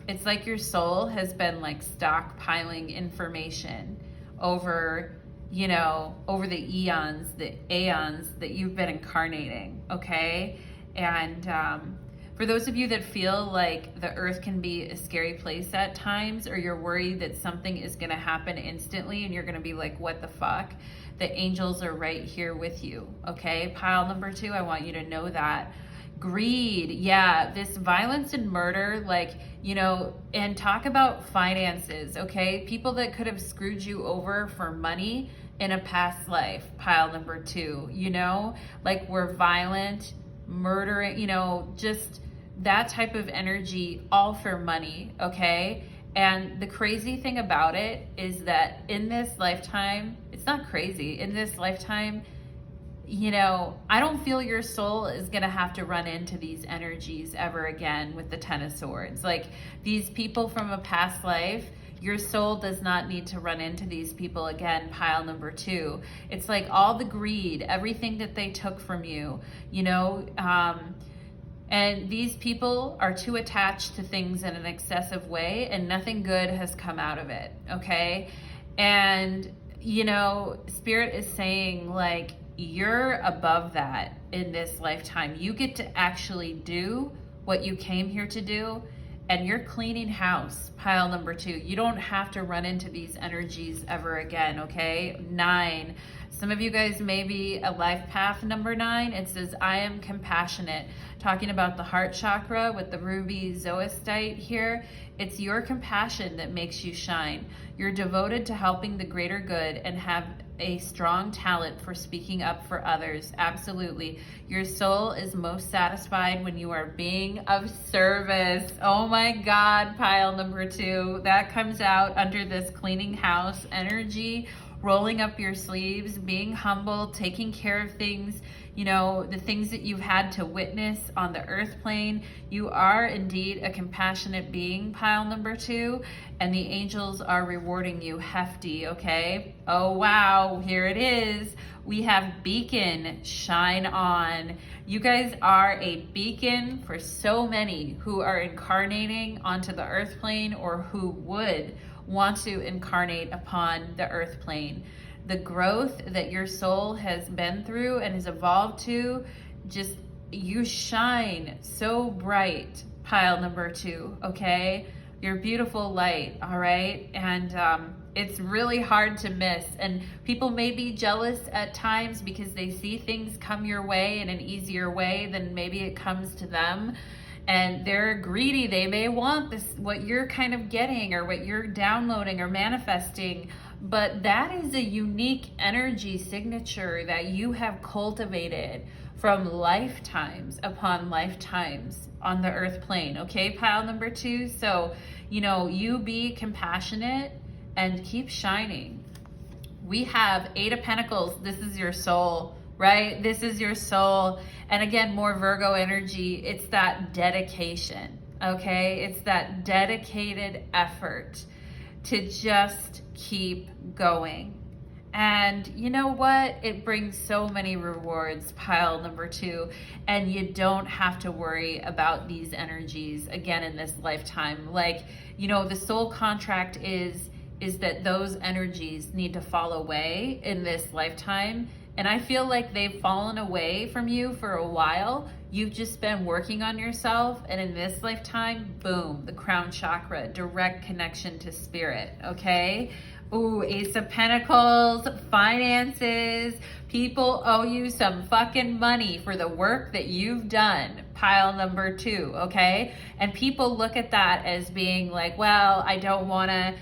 it's like your soul has been like stockpiling information over, you know, over the eons, the aeons that you've been incarnating, okay? And for those of you that feel like the Earth can be a scary place at times, or you're worried that something is going to happen instantly and you're going to be like, what the fuck? The angels are right here with you, okay? Pile number 2, I want you to know that. Greed, yeah, this violence and murder, like, you know, and talk about finances, okay? People that could have screwed you over for money in a past life, pile number 2, you know? Like, we're violent, murdering, you know, just that type of energy, all for money, okay? And the crazy thing about it is that in this lifetime, it's not crazy, in this lifetime, you know, I don't feel your soul is going to have to run into these energies ever again with the 10 of Swords. Like, these people from a past life, your soul does not need to run into these people again, pile number 2. It's like all the greed, everything that they took from you, you know, and these people are too attached to things in an excessive way, and nothing good has come out of it, okay? And, you know, Spirit is saying, like, you're above that in this lifetime. You get to actually do what you came here to do, and you're cleaning house, pile number 2. You don't have to run into these energies ever again, okay? 9. Some of you guys may be a life path number 9. It says, I am compassionate. Talking about the heart chakra with the ruby zoistite here. It's your compassion that makes you shine. You're devoted to helping the greater good and have a strong talent for speaking up for others. Absolutely. Your soul is most satisfied when you are being of service. Oh my God, pile number 2. That comes out under this cleaning house energy, rolling up your sleeves, being humble, taking care of things, you know, the things that you've had to witness on the earth plane. You are indeed a compassionate being, pile number 2, and the angels are rewarding you hefty, okay? Oh, wow, here it is. We have beacon, shine on. You guys are a beacon for so many who are incarnating onto the earth plane or who would want to incarnate upon the earth plane. The growth that your soul has been through and has evolved to, just, you shine so bright, pile number 2, okay? You're beautiful light, all right? And it's really hard to miss. And people may be jealous at times because they see things come your way in an easier way than maybe it comes to them. And they're greedy. They may want this, what you're kind of getting or what you're downloading or manifesting, but that is a unique energy signature that you have cultivated from lifetimes upon lifetimes on the earth plane. Okay, pile number 2. So, you know, you be compassionate and keep shining. We have 8 of Pentacles. This is your soul, right? This is your soul. And again, more Virgo energy. It's that dedication, okay? It's that dedicated effort to just keep going. And you know what? It brings so many rewards, pile number 2, and you don't have to worry about these energies again in this lifetime. Like, you know, the soul contract is that those energies need to fall away in this lifetime. And I feel like they've fallen away from you for a while. You've just been working on yourself. And in this lifetime, boom, the crown chakra, direct connection to spirit, okay? Ooh, Ace of Pentacles, finances. People owe you some fucking money for the work that you've done. Pile number 2, okay? And people look at that as being like, well, I don't want to,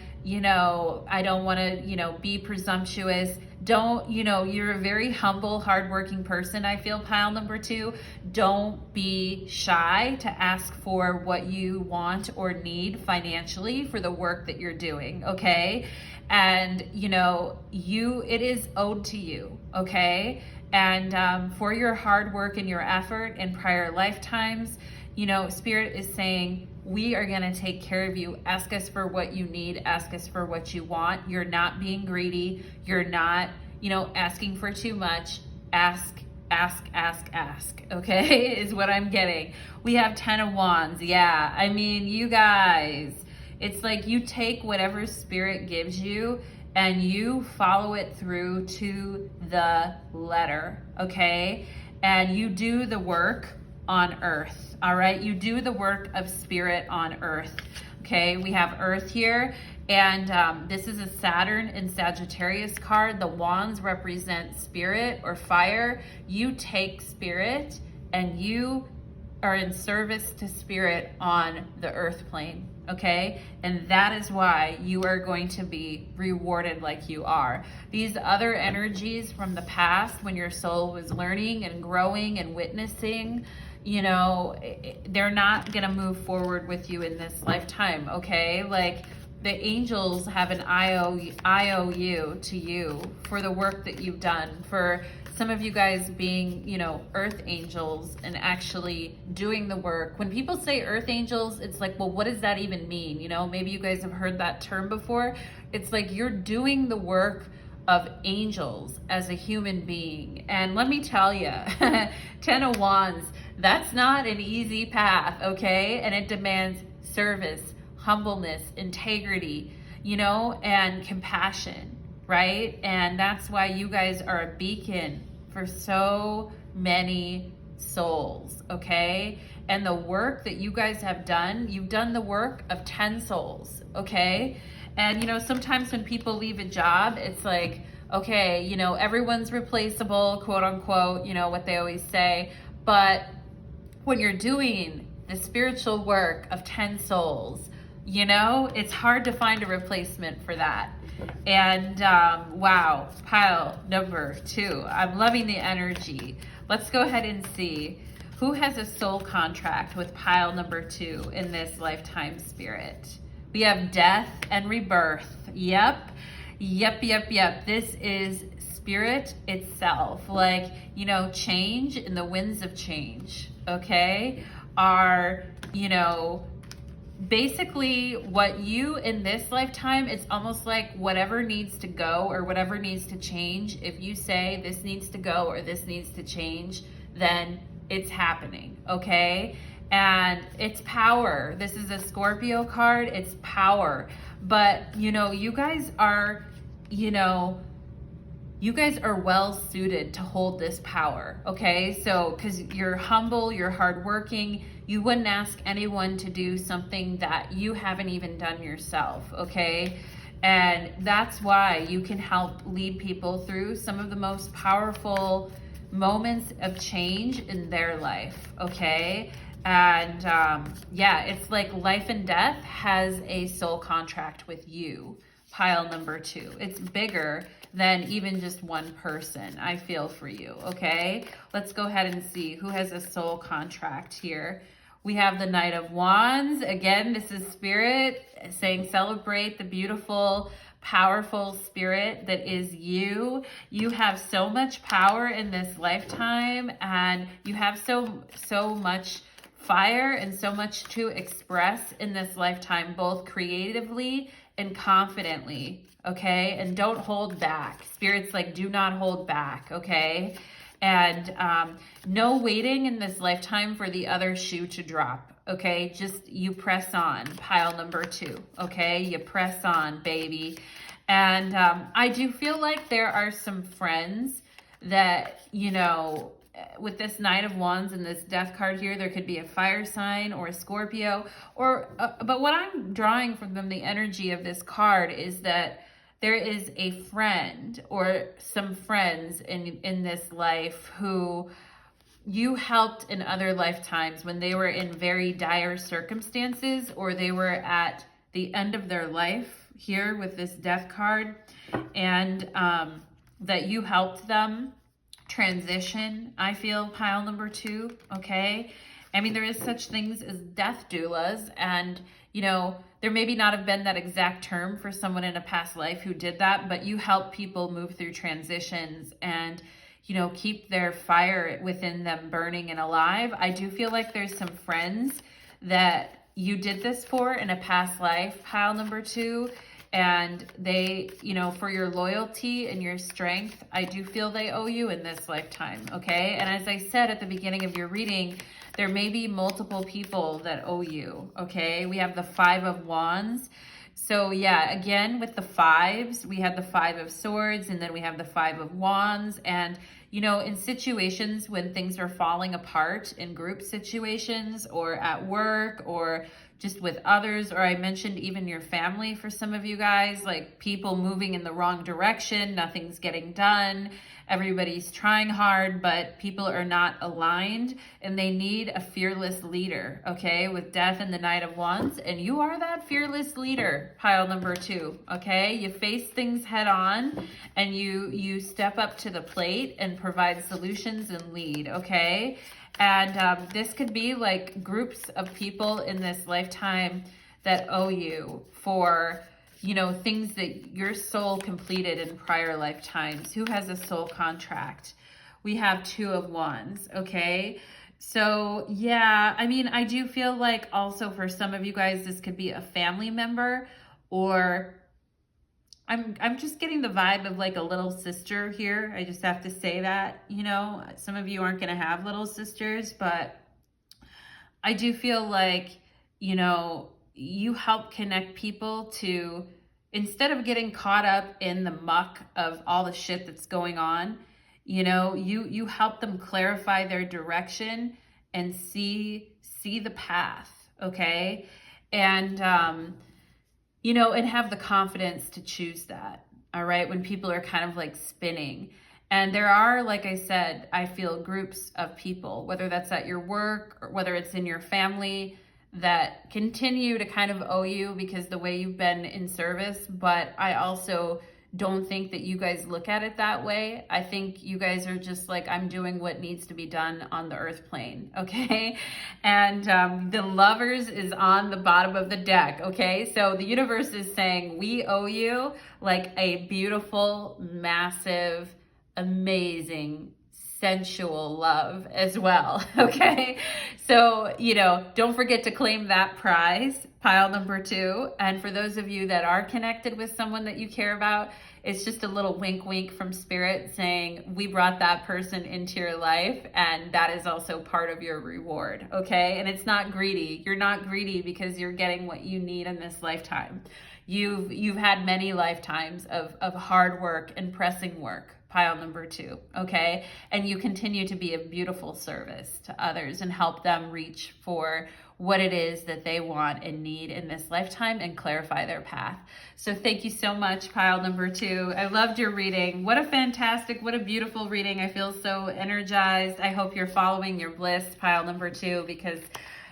be presumptuous. Don't, you're a very humble, hardworking person, I feel, pile number 2. Don't be shy to ask for what you want or need financially for the work that you're doing, okay? And, it is owed to you, okay? And for your hard work and your effort in prior lifetimes, Spirit is saying, we are going to take care of you. Ask us for what you need. Ask us for what you want. You're not being greedy. You're not, asking for too much. Ask, okay, is what I'm getting. We have 10 of Wands. Yeah, I mean, you guys, it's like you take whatever Spirit gives you and you follow it through to the letter, okay? And you do the work on earth, all right? You do the work of spirit on earth, okay? We have earth here, and this is a Saturn and Sagittarius card. The wands represent spirit or fire. You take spirit and you are in service to spirit on the earth plane, okay? And that is why you are going to be rewarded like you are. These other energies from the past, when your soul was learning and growing and witnessing, they're not gonna move forward with you in this lifetime, okay? Like, the angels have an IOU to you for the work that you've done, for some of you guys being, earth angels and actually doing the work. When people say earth angels, it's like, well, what does that even mean? Maybe you guys have heard that term before. It's like you're doing the work of angels as a human being. And let me tell you, 10 of Wands, that's not an easy path, okay? And it demands service, humbleness, integrity, and compassion, right? And that's why you guys are a beacon for so many souls, okay? and the work that you guys have done, you've done the work of 10 souls, okay? And, you know, sometimes when people leave a job, it's like, okay, you know, everyone's replaceable, quote unquote, you know, what they always say. But when you're doing the spiritual work of 10 souls, you know, it's hard to find a replacement for that. And wow, pile number 2. I'm loving the energy. Let's go ahead and see who has a soul contract with pile number 2 in this lifetime, spirit. We have death and rebirth. Yep. This is spirit itself. Like, you know, change and the winds of change, okay, are, you know, basically what you in this lifetime, it's almost like whatever needs to go or whatever needs to change. If you say this needs to go or this needs to change, then it's happening, okay? And it's power. This is a Scorpio card. It's power. But, you know, you guys are, you know, you guys are well suited to hold this power, okay? So, because you're humble, you're hardworking, you wouldn't ask anyone to do something that you haven't even done yourself, okay? And that's why you can help lead people through some of the most powerful moments of change in their life, okay? And yeah, it's like life and death has a soul contract with you, pile number 2. It's bigger than even just one person. I feel for you, okay? Let's go ahead and see who has a soul contract here. We have the Knight of Wands. Again, this is spirit saying celebrate the beautiful, powerful spirit that is you. You have so much power in this lifetime, and you have so much fire and so much to express in this lifetime, both creatively and confidently, okay? And don't hold back. Spirit's like, do not hold back, okay? And no waiting in this lifetime for the other shoe to drop, okay? Just you press on, pile number 2, okay? You press on, baby. And I do feel like there are some friends that, you know, with this Knight of Wands and this Death card here, there could be a fire sign or a Scorpio, or but what I'm drawing from them, the energy of this card, is that there is a friend or some friends in this life who you helped in other lifetimes when they were in very dire circumstances, or they were at the end of their life here with this Death card, and that you helped them transition, I feel, pile number 2, okay? I mean, there is such things as death doulas, and, you know, there maybe not have been that exact term for someone in a past life who did that, but you help people move through transitions and, you know, keep their fire within them burning and alive. I do feel like there's some friends that you did this for in a past life, pile number 2, and they, you know, for your loyalty and your strength, I do feel they owe you in this lifetime, okay? And as I said at the beginning of your reading, there may be multiple people that owe you, okay? We have the 5 of Wands. So yeah, again, with the 5s, we have the 5 of Swords, and then we have the 5 of Wands. And, you know, in situations when things are falling apart, in group situations or at work or just with others, or I mentioned even your family for some of you guys, like people moving in the wrong direction, nothing's getting done, everybody's trying hard, but people are not aligned, and they need a fearless leader, okay, with Death and the Knight of Wands, and you are that fearless leader, pile number 2, okay? You face things head on, and you step up to the plate and provide solutions and lead, okay? And this could be like groups of people in this lifetime that owe you for, you know, things that your soul completed in prior lifetimes. Who has a soul contract? We have 2 of Wands, okay? So yeah, I mean, I do feel like also for some of you guys, this could be a family member, or I'm just getting the vibe of like a little sister here. I just have to say that, you know, some of you aren't going to have little sisters, but I do feel like, you know, you help connect people to, instead of getting caught up in the muck of all the shit that's going on, you know, you help them clarify their direction and see see the path, okay? And, and have the confidence to choose that, all right? When people are kind of like spinning. And there are, like I said, I feel groups of people, whether that's at your work or whether it's in your family, that continue to kind of owe you because the way you've been in service. But I also don't think that you guys look at it that way. I think you guys are just like, I'm doing what needs to be done on the earth plane, okay? And the Lovers is on the bottom of the deck, okay? So the universe is saying, we owe you like a beautiful, massive, amazing, sensual love as well, okay? So, don't forget to claim that prize, pile number 2. And for those of you that are connected with someone that you care about, it's just a little wink wink from Spirit saying, we brought that person into your life, and that is also part of your reward, okay? And it's not greedy. You're not greedy because you're getting what you need in this lifetime. You've had many lifetimes of hard work and pressing work, pile number 2, okay? And you continue to be a beautiful service to others and help them reach for what it is that they want and need in this lifetime and clarify their path. So thank you so much, pile number 2. I loved your reading. What a beautiful reading. I feel so energized. I hope you're following your bliss, pile number 2, because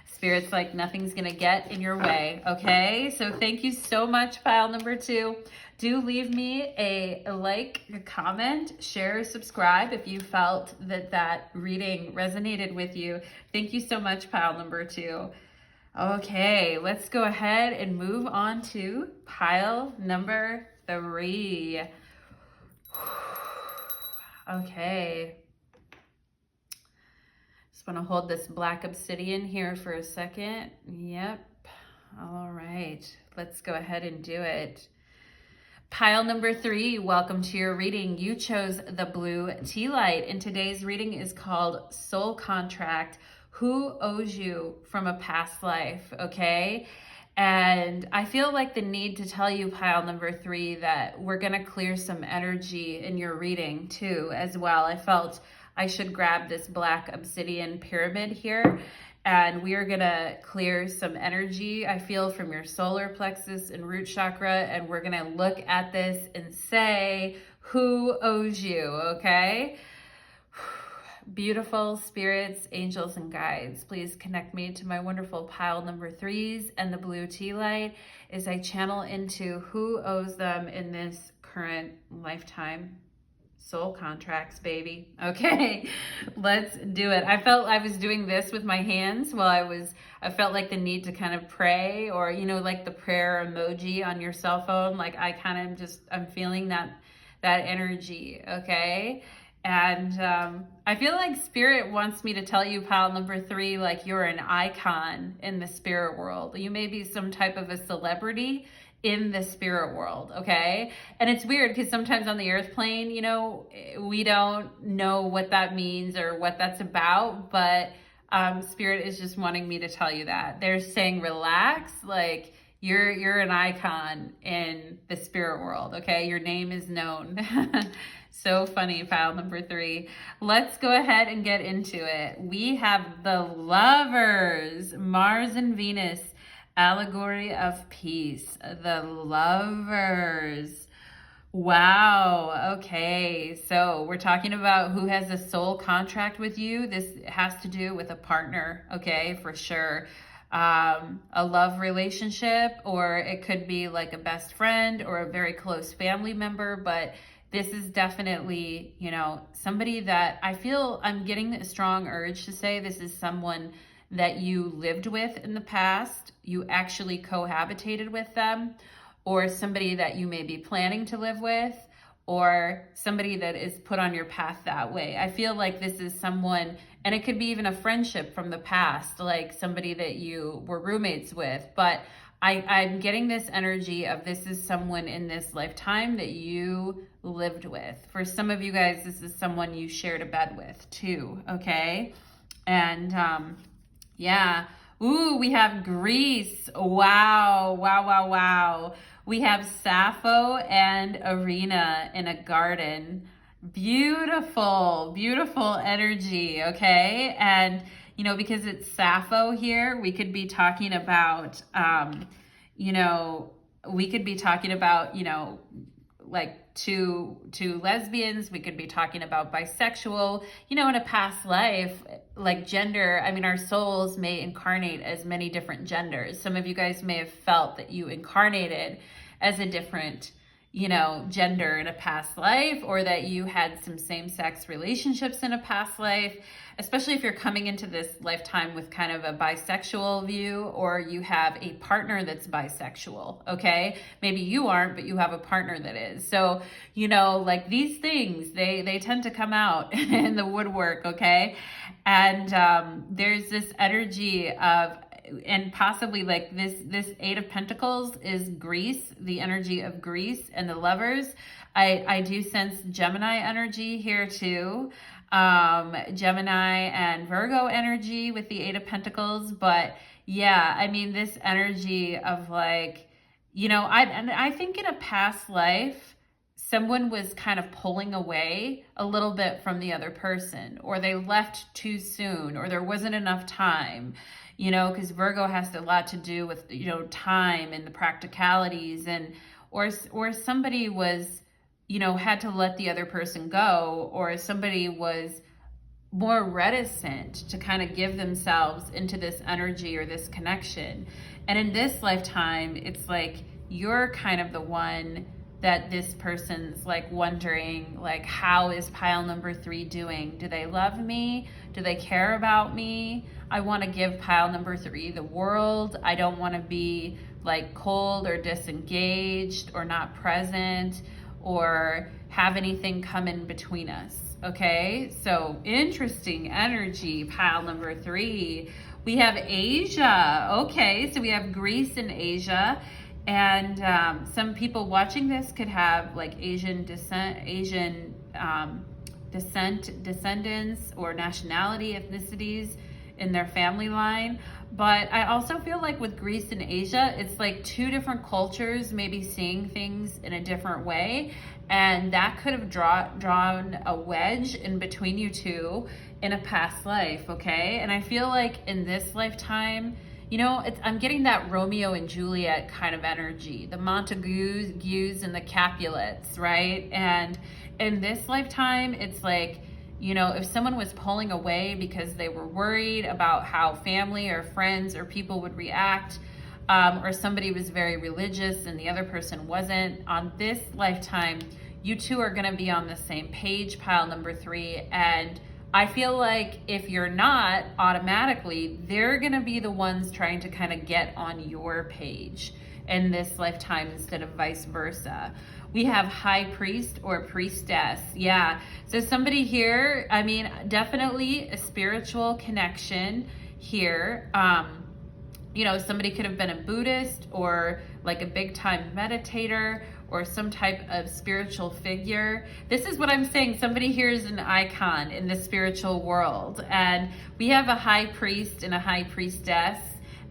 Spirit's like, nothing's gonna get in your way, okay? So thank you so much, pile number 2. Do leave me a like, a comment, share, subscribe if you felt that reading resonated with you. Thank you so much, pile number 2. Okay, let's go ahead and move on to pile number 3. Okay. Just want to hold this black obsidian here for a second. Yep. All right, let's go ahead and do it. Pile number 3, welcome to your reading. You chose the blue tea light, and today's reading is called Soul Contract. Who owes you from a past life, okay? And I feel like the need to tell you, pile number 3, that we're gonna clear some energy in your reading too, as well. I felt I should grab this black obsidian pyramid here, and we are gonna clear some energy, I feel, from your solar plexus and root chakra, and we're gonna look at this and say, who owes you, okay? Beautiful spirits, angels, and guides, please connect me to my wonderful pile number 3s and the blue tea light as I channel into who owes them in this current lifetime. Soul contracts, baby. Okay, let's do it. I felt I was doing this with my hands while I felt like the need to kind of pray, or, like the prayer emoji on your cell phone. Like I'm feeling that energy, okay? And I feel like Spirit wants me to tell you, pile number 3, like you're an icon in the spirit world. You may be some type of a celebrity in the spirit world, okay? And it's weird because sometimes on the earth plane, we don't know what that means or what that's about, but Spirit is just wanting me to tell you that. They're saying relax, like you're an icon in the spirit world, okay? Your name is known. So funny, pile number 3. Let's go ahead and get into it. We have the Lovers, Mars and Venus, allegory of peace. The Lovers. Wow. Okay. So we're talking about who has a soul contract with you. This has to do with a partner. Okay. For sure. A love relationship, or it could be like a best friend or a very close family member, but this is definitely, somebody that I feel I'm getting a strong urge to say this is someone that you lived with in the past, you actually cohabitated with them, or somebody that you may be planning to live with, or somebody that is put on your path that way. I feel like this is someone, and it could be even a friendship from the past, like somebody that you were roommates with, but I'm getting this energy of this is someone in this lifetime that you lived with. For some of you guys, this is someone you shared a bed with too, okay? And yeah. Ooh, we have Greece. Wow, wow, wow, wow. We have Sappho and Arena in a garden. Beautiful, beautiful energy, okay? And you know, because it's Sappho here, we could be talking about, you know, we could be talking about, you know, like two lesbians. We could be talking about bisexual, you know, in a past life, like gender. I mean, our souls may incarnate as many different genders. Some of you guys may have felt that you incarnated as a different, you know, gender in a past life, or that you had some same-sex relationships in a past life, especially if you're coming into this lifetime with kind of a bisexual view, or you have a partner that's bisexual, okay? Maybe you aren't, but you have a partner that is. So, you know, like these things, they tend to come out in the woodwork, okay? And there's this energy of, and possibly like this Eight of Pentacles is Greece, the energy of Greece and the lovers. I do sense Gemini energy here too. Gemini and Virgo energy with the Eight of Pentacles. But yeah, I mean, this energy of like, you know, I think in a past life, someone was kind of pulling away a little bit from the other person, or they left too soon, or there wasn't enough time, you know, because Virgo has a lot to do with, you know, time and the practicalities, and or somebody was, you know, had to let the other person go, or somebody was more reticent to kind of give themselves into this energy or this connection. And in this lifetime, it's like you're kind of the one that this person's like wondering, like, how is pile number 3 doing? Do they love me? Do they care about me? I want to give pile number 3 the world. I don't want to be like cold or disengaged or not present or have anything come in between us. Okay, so interesting energy, pile number 3. We have Asia. Okay, so we have Greece and Asia. And some people watching this could have like Asian descendants or nationality, ethnicities in their family line. But I also feel like with Greece and Asia, it's like two different cultures maybe seeing things in a different way. And that could have drawn a wedge in between you two in a past life, okay? And I feel like in this lifetime, you know, I'm getting that Romeo and Juliet kind of energy, the Montagues and the Capulets, right? And in this lifetime, it's like, you know, if someone was pulling away because they were worried about how family or friends or people would react, or somebody was very religious and the other person wasn't, on this lifetime, you two are going to be on the same page, pile number 3. And I feel like if you're not, automatically, they're going to be the ones trying to kind of get on your page in this lifetime instead of vice versa. We have high priest or priestess. Yeah. So somebody here, I mean, definitely a spiritual connection here. You know, somebody could have been a Buddhist or like a big time meditator or some type of spiritual figure. This is what I'm saying. Somebody here is an icon in the spiritual world. And we have a high priest and a high priestess,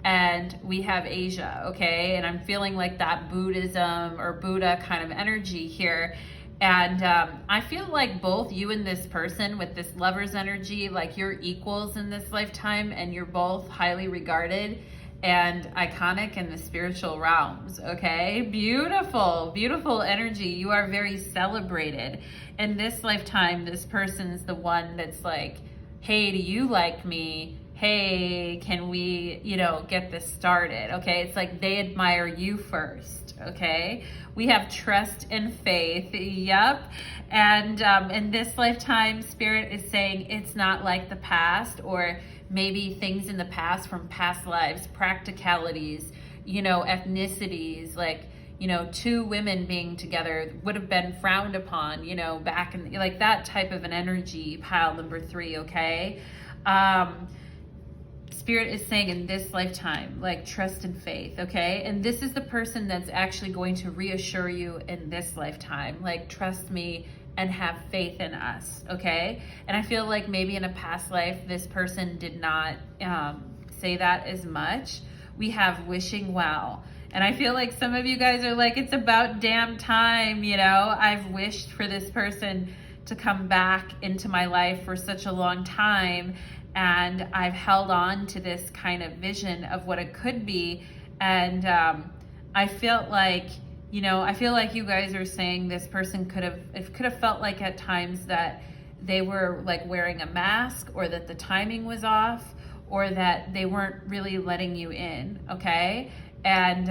and we have Asia, okay? And I'm feeling like that Buddhism or Buddha kind of energy here. And I feel like both you and this person with this lover's energy, like you're equals in this lifetime, and you're both highly regarded and iconic in the spiritual realms, okay? Beautiful, beautiful energy. You are very celebrated. In this lifetime, this person's the one that's like, hey, do you like me? Hey, can we, you know, get this started, okay? It's like they admire you first, okay? We have trust and faith, yep. And in this lifetime, Spirit is saying it's not like the past, or maybe things in the past from past lives, practicalities, you know, ethnicities, like, you know, two women being together would have been frowned upon, you know, back in, like that type of an energy, pile number 3, okay? Spirit is saying in this lifetime, like trust and faith, okay? And this is the person that's actually going to reassure you in this lifetime, like trust me and have faith in us, okay? And I feel like maybe in a past life, this person did not say that as much. We have wishing well. And I feel like some of you guys are like, it's about damn time, you know? I've wished for this person to come back into my life for such a long time. and I've held on to this kind of vision of what it could be. And I felt like, I feel like you guys are saying this person could have felt like at times that they were like wearing a mask, or that the timing was off, or that they weren't really letting you in, okay? And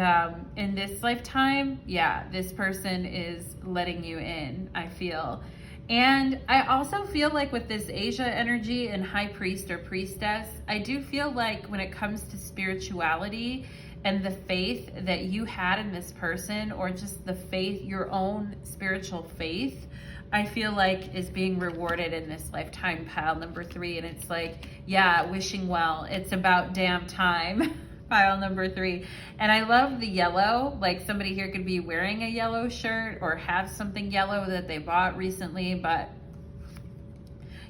in this lifetime, yeah, this person is letting you in, I feel. And I also feel like with this Asia energy and high priest or priestess, I do feel like when it comes to spirituality and the faith that you had in this person, or just the faith, your own spiritual faith, I feel like is being rewarded in this lifetime, pile number 3. And it's like, yeah, wishing well. It's about damn time. Pile number 3. And I love the yellow. Like somebody here could be wearing a yellow shirt or have something yellow that they bought recently. But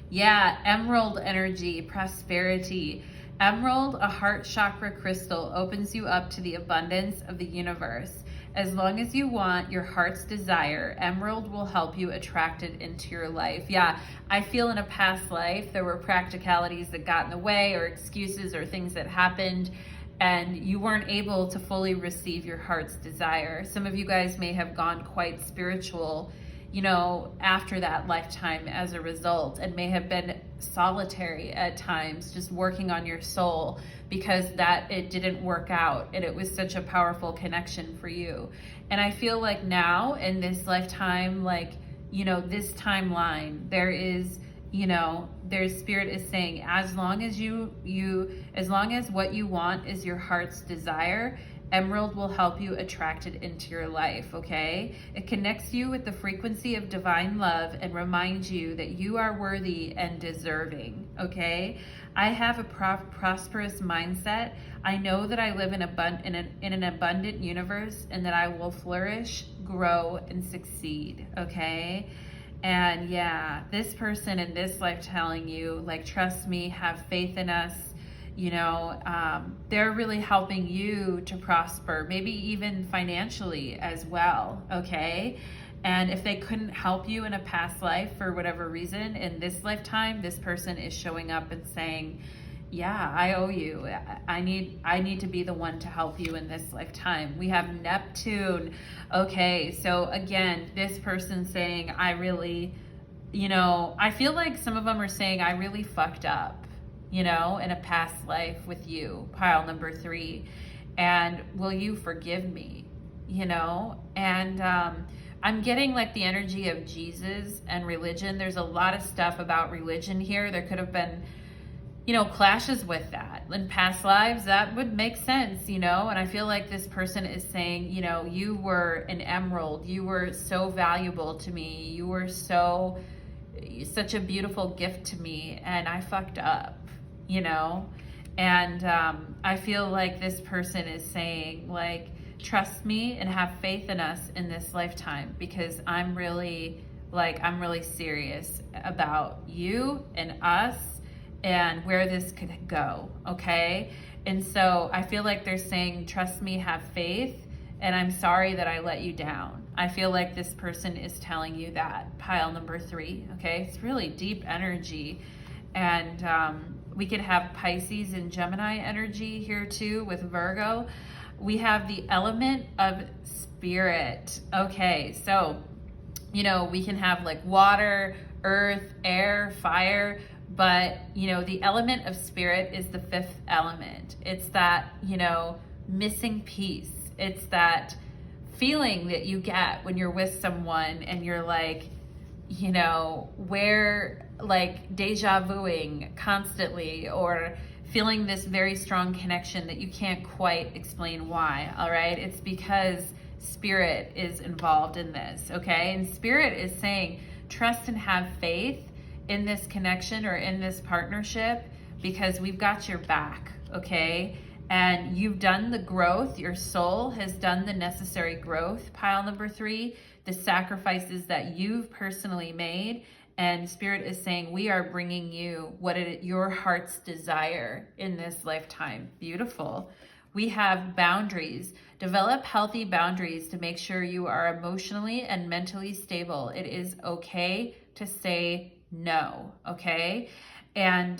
yeah, emerald energy, prosperity. Emerald, a heart chakra crystal, opens you up to the abundance of the universe. As long as you want your heart's desire, emerald will help you attract it into your life. Yeah, I feel in a past life there were practicalities that got in the way, or excuses, or things that happened, and you weren't able to fully receive your heart's desire. Some of you guys may have gone quite spiritual, after that lifetime as a result, and may have been solitary at times, just working on your soul because it didn't work out, and it was such a powerful connection for you. And I feel like now in this lifetime, this timeline, there is, there's spirit is saying, as long as what you want is your heart's desire, emerald will help you attract it into your life, okay? It connects you with the frequency of divine love and reminds you that you are worthy and deserving, okay? I have a prosperous mindset. I know that I live in an abundant universe, and that I will flourish, grow, and succeed, okay? And yeah, this person in this life telling you, trust me, have faith in us. They're really helping you to prosper, maybe even financially as well, okay? And if they couldn't help you in a past life for whatever reason, in this lifetime, this person is showing up and saying, yeah, I owe you. I need to be the one to help you in this lifetime. We have Neptune. Okay, so again, this person saying, I really, I feel like some of them are saying, I really fucked up, in a past life with you, pile number 3. And will you forgive me, And I'm getting the energy of Jesus and religion. There's a lot of stuff about religion here. There could have been, clashes with that. In past lives, that would make sense, And I feel like this person is saying, you were an emerald. You were so valuable to me. You were such a beautiful gift to me, and I fucked up, And I feel like this person is saying, trust me and have faith in us in this lifetime, because I'm really serious about you and us and where this could go, okay? And so I feel like they're saying, trust me, have faith, and I'm sorry that I let you down. I feel like this person is telling you that, pile number 3, okay? It's really deep energy. And we could have Pisces and Gemini energy here too with Virgo. We have the element of spirit. Okay, so, we can have water, earth, air, fire, but, the element of spirit is the 5th element. It's that, missing piece. It's that feeling that you get when you're with someone and you're where deja vuing constantly, or feeling this very strong connection that you can't quite explain why, all right? It's because spirit is involved in this, okay? And spirit is saying, trust and have faith in this connection or in this partnership, because we've got your back, okay? And you've done the growth. Your soul has done the necessary growth, pile number 3, the sacrifices that you've personally made. And spirit is saying, we are bringing you your heart's desire in this lifetime. Beautiful. We have boundaries. Develop healthy boundaries to make sure you are emotionally and mentally stable. It is okay to say no, okay? And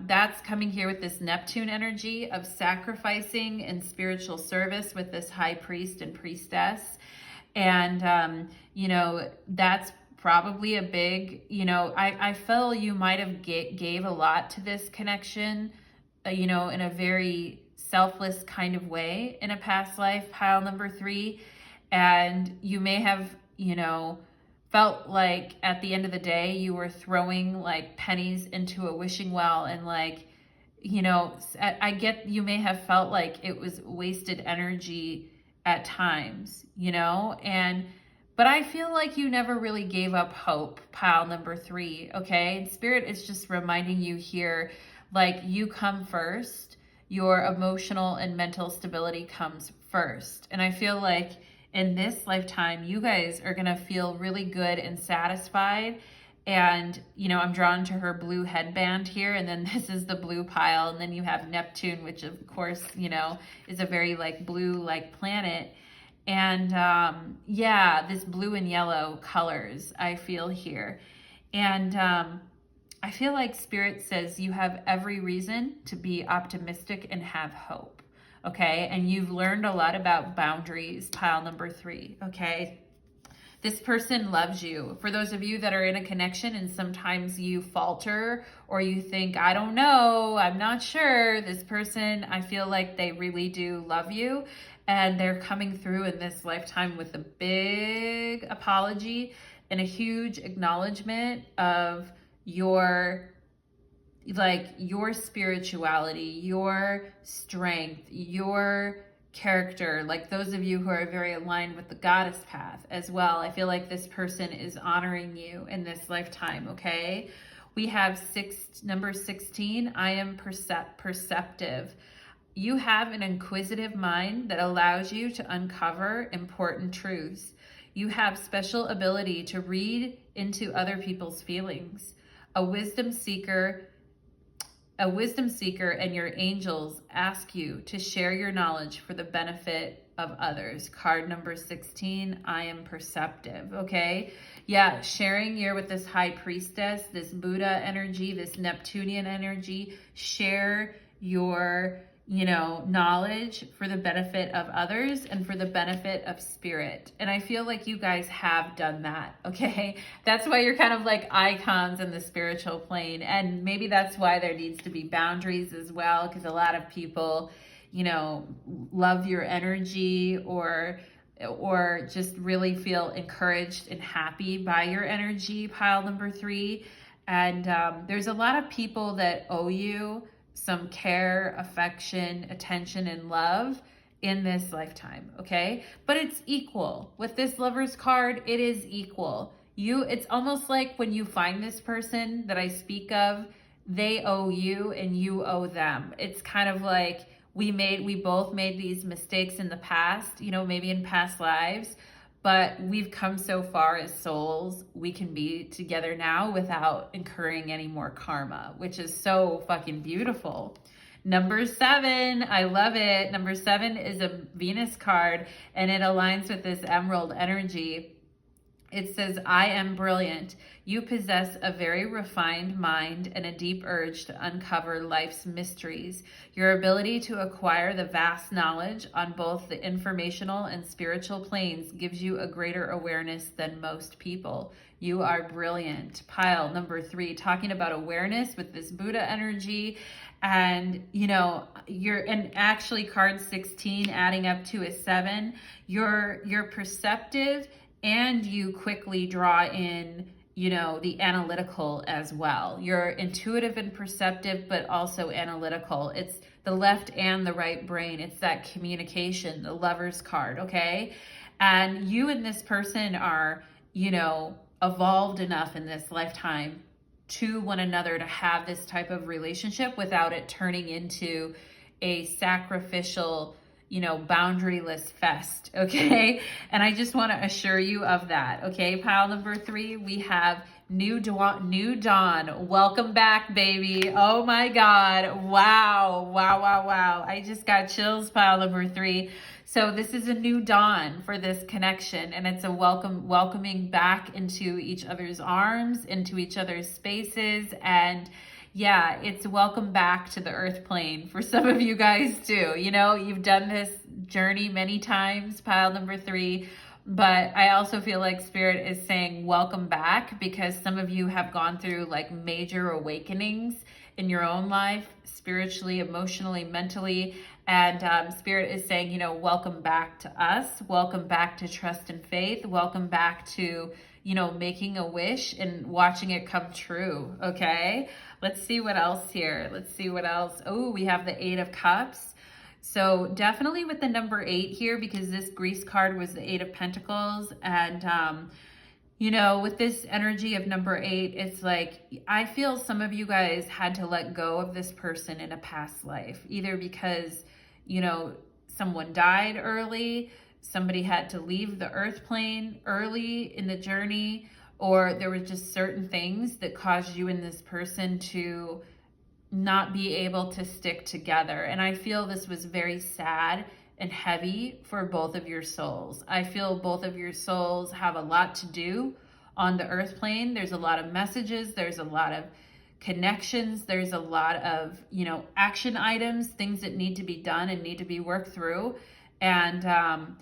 that's coming here with this Neptune energy of sacrificing and spiritual service with this high priest and priestess. And, you know, that's probably a big, you know, I feel you might have gave a lot to this connection, you know, in a very selfless kind of way in a past life, pile number 3. And you may have, you know, felt like at the end of the day, you were throwing like pennies into a wishing well. And like, you know, I get, you may have felt like it was wasted energy at times, you know, but I feel like you never really gave up hope, pile number 3. Okay. And Spirit is just reminding you here, like, you come first, your emotional and mental stability comes first. And I feel like in this lifetime, you guys are going to feel really good and satisfied. And, you know, I'm drawn to her blue headband here. And then this is the blue pile. And then you have Neptune, which of course, you know, is a very like blue like planet. And yeah, this blue and yellow colors I feel here. And I feel like Spirit says you have every reason to be optimistic and have hope. Okay, and you've learned a lot about boundaries, pile number 3, okay? This person loves you. For those of you that are in a connection and sometimes you falter or you think, I don't know, I'm not sure, this person, I feel like they really do love you, and they're coming through in this lifetime with a big apology and a huge acknowledgement of your spirituality, your strength, your character, like those of you who are very aligned with the goddess path as well. I feel like this person is honoring you in this lifetime, okay? We have number 16, I am perceptive. You have an inquisitive mind that allows you to uncover important truths. You have special ability to read into other people's feelings. A wisdom seeker and your angels ask you to share your knowledge for the benefit of others. Card number 16, I am perceptive, okay? Yeah, sharing here with this high priestess, this Buddha energy, this Neptunian energy, share your, you know, knowledge for the benefit of others and for the benefit of Spirit. And I feel like you guys have done that, okay? That's why you're kind of like icons in the spiritual plane. And maybe that's why there needs to be boundaries as well, because a lot of people, you know, love your energy or just really feel encouraged and happy by your energy, pile number 3. And there's a lot of people that owe you some care, affection, attention, and love in this lifetime, okay? But it's equal. With this Lover's card, it is equal. It's almost like when you find this person that I speak of, they owe you and you owe them. It's kind of like we both made these mistakes in the past, you know, maybe in past lives, but we've come so far as souls, we can be together now without incurring any more karma, which is so fucking beautiful. Number 7, I love it. Number 7 is a Venus card, and it aligns with this emerald energy. It says, I am brilliant. You possess a very refined mind and a deep urge to uncover life's mysteries. Your ability to acquire the vast knowledge on both the informational and spiritual planes gives you a greater awareness than most people. You are brilliant. Pile number 3, talking about awareness with this Buddha energy. And, you know, and actually card 16 adding up to a 7, you're perceptive, and you quickly draw in, you know, the analytical as well. You're intuitive and perceptive, but also analytical. It's the left and the right brain. It's that communication, the Lover's card, okay? And you and this person are, you know, evolved enough in this lifetime to one another to have this type of relationship without it turning into a sacrificial, you know, boundaryless fest, okay? And I just want to assure you of that, okay? Pile number 3, we have New Dawn. Welcome back, baby. Oh my God. Wow. I just got chills, pile number 3. So this is a new dawn for this connection, and it's a welcoming back into each other's arms, into each other's spaces, and Yeah, it's welcome back to the earth plane for some of you guys too. You know, you've done this journey many times, pile number 3, but I also feel like Spirit is saying welcome back because some of you have gone through like major awakenings in your own life, spiritually, emotionally, mentally. And Spirit is saying, you know, welcome back to us. Welcome back to trust and faith. Welcome back to, you know, making a wish and watching it come true. Okay. Let's see what else here. Let's see what else. Oh, we have the 8 of Cups. So definitely with the number 8 here, because this Grease card was the 8 of Pentacles. And, you know, with this energy of number 8, it's like, I feel some of you guys had to let go of this person in a past life, either because, you know, someone died early, somebody had to leave the earth plane early in the journey, or there were just certain things that caused you and this person to not be able to stick together. And I feel this was very sad and heavy for both of your souls. I feel both of your souls have a lot to do on the earth plane. There's a lot of messages, there's a lot of connections, there's a lot of, you know, action items, things that need to be done and need to be worked through. And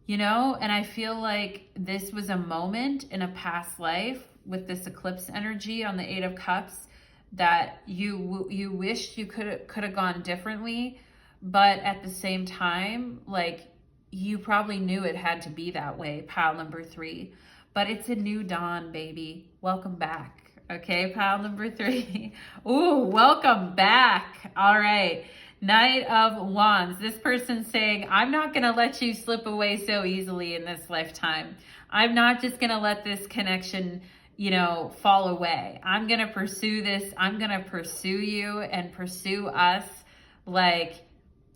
you know, and I feel like this was a moment in a past life with this eclipse energy on the 8 of Cups that you wished you could have gone differently, but at the same time, like, you probably knew it had to be that way, pile number 3. But it's a new dawn, baby. Welcome back. Okay, pile number 3. Ooh, welcome back. All right. Knight of Wands. This person's saying, I'm not going to let you slip away so easily in this lifetime. I'm not just going to let this connection, you know, fall away. I'm going to pursue this. I'm going to pursue you and pursue us like,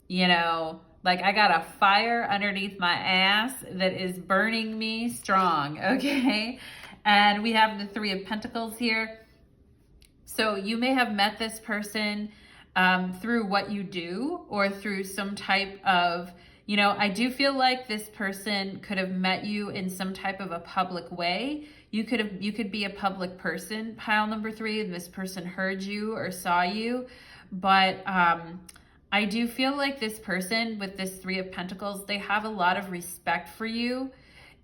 you know, like I got a fire underneath my ass that is burning me strong, okay? And we have the 3 of Pentacles here. So you may have met this person through what you do or through some type of, you know, I do feel like this person could have met you in some type of a public way. You could be a public person, pile number 3, and this person heard you or saw you. But I do feel like this person with this 3 of Pentacles, they have a lot of respect for you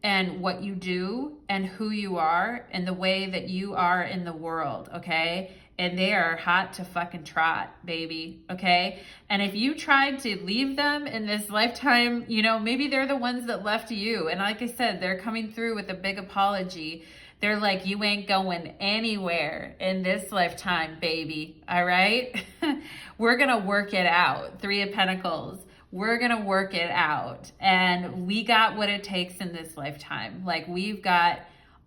and what you do and who you are and the way that you are in the world, okay? And they are hot to fucking trot, baby, okay? And if you tried to leave them in this lifetime, you know, maybe they're the ones that left you. And like I said, they're coming through with a big apology. They're like, you ain't going anywhere in this lifetime, baby, all right? We're gonna work it out. 3 of Pentacles. We're gonna work it out. And we got what it takes in this lifetime. Like, we've got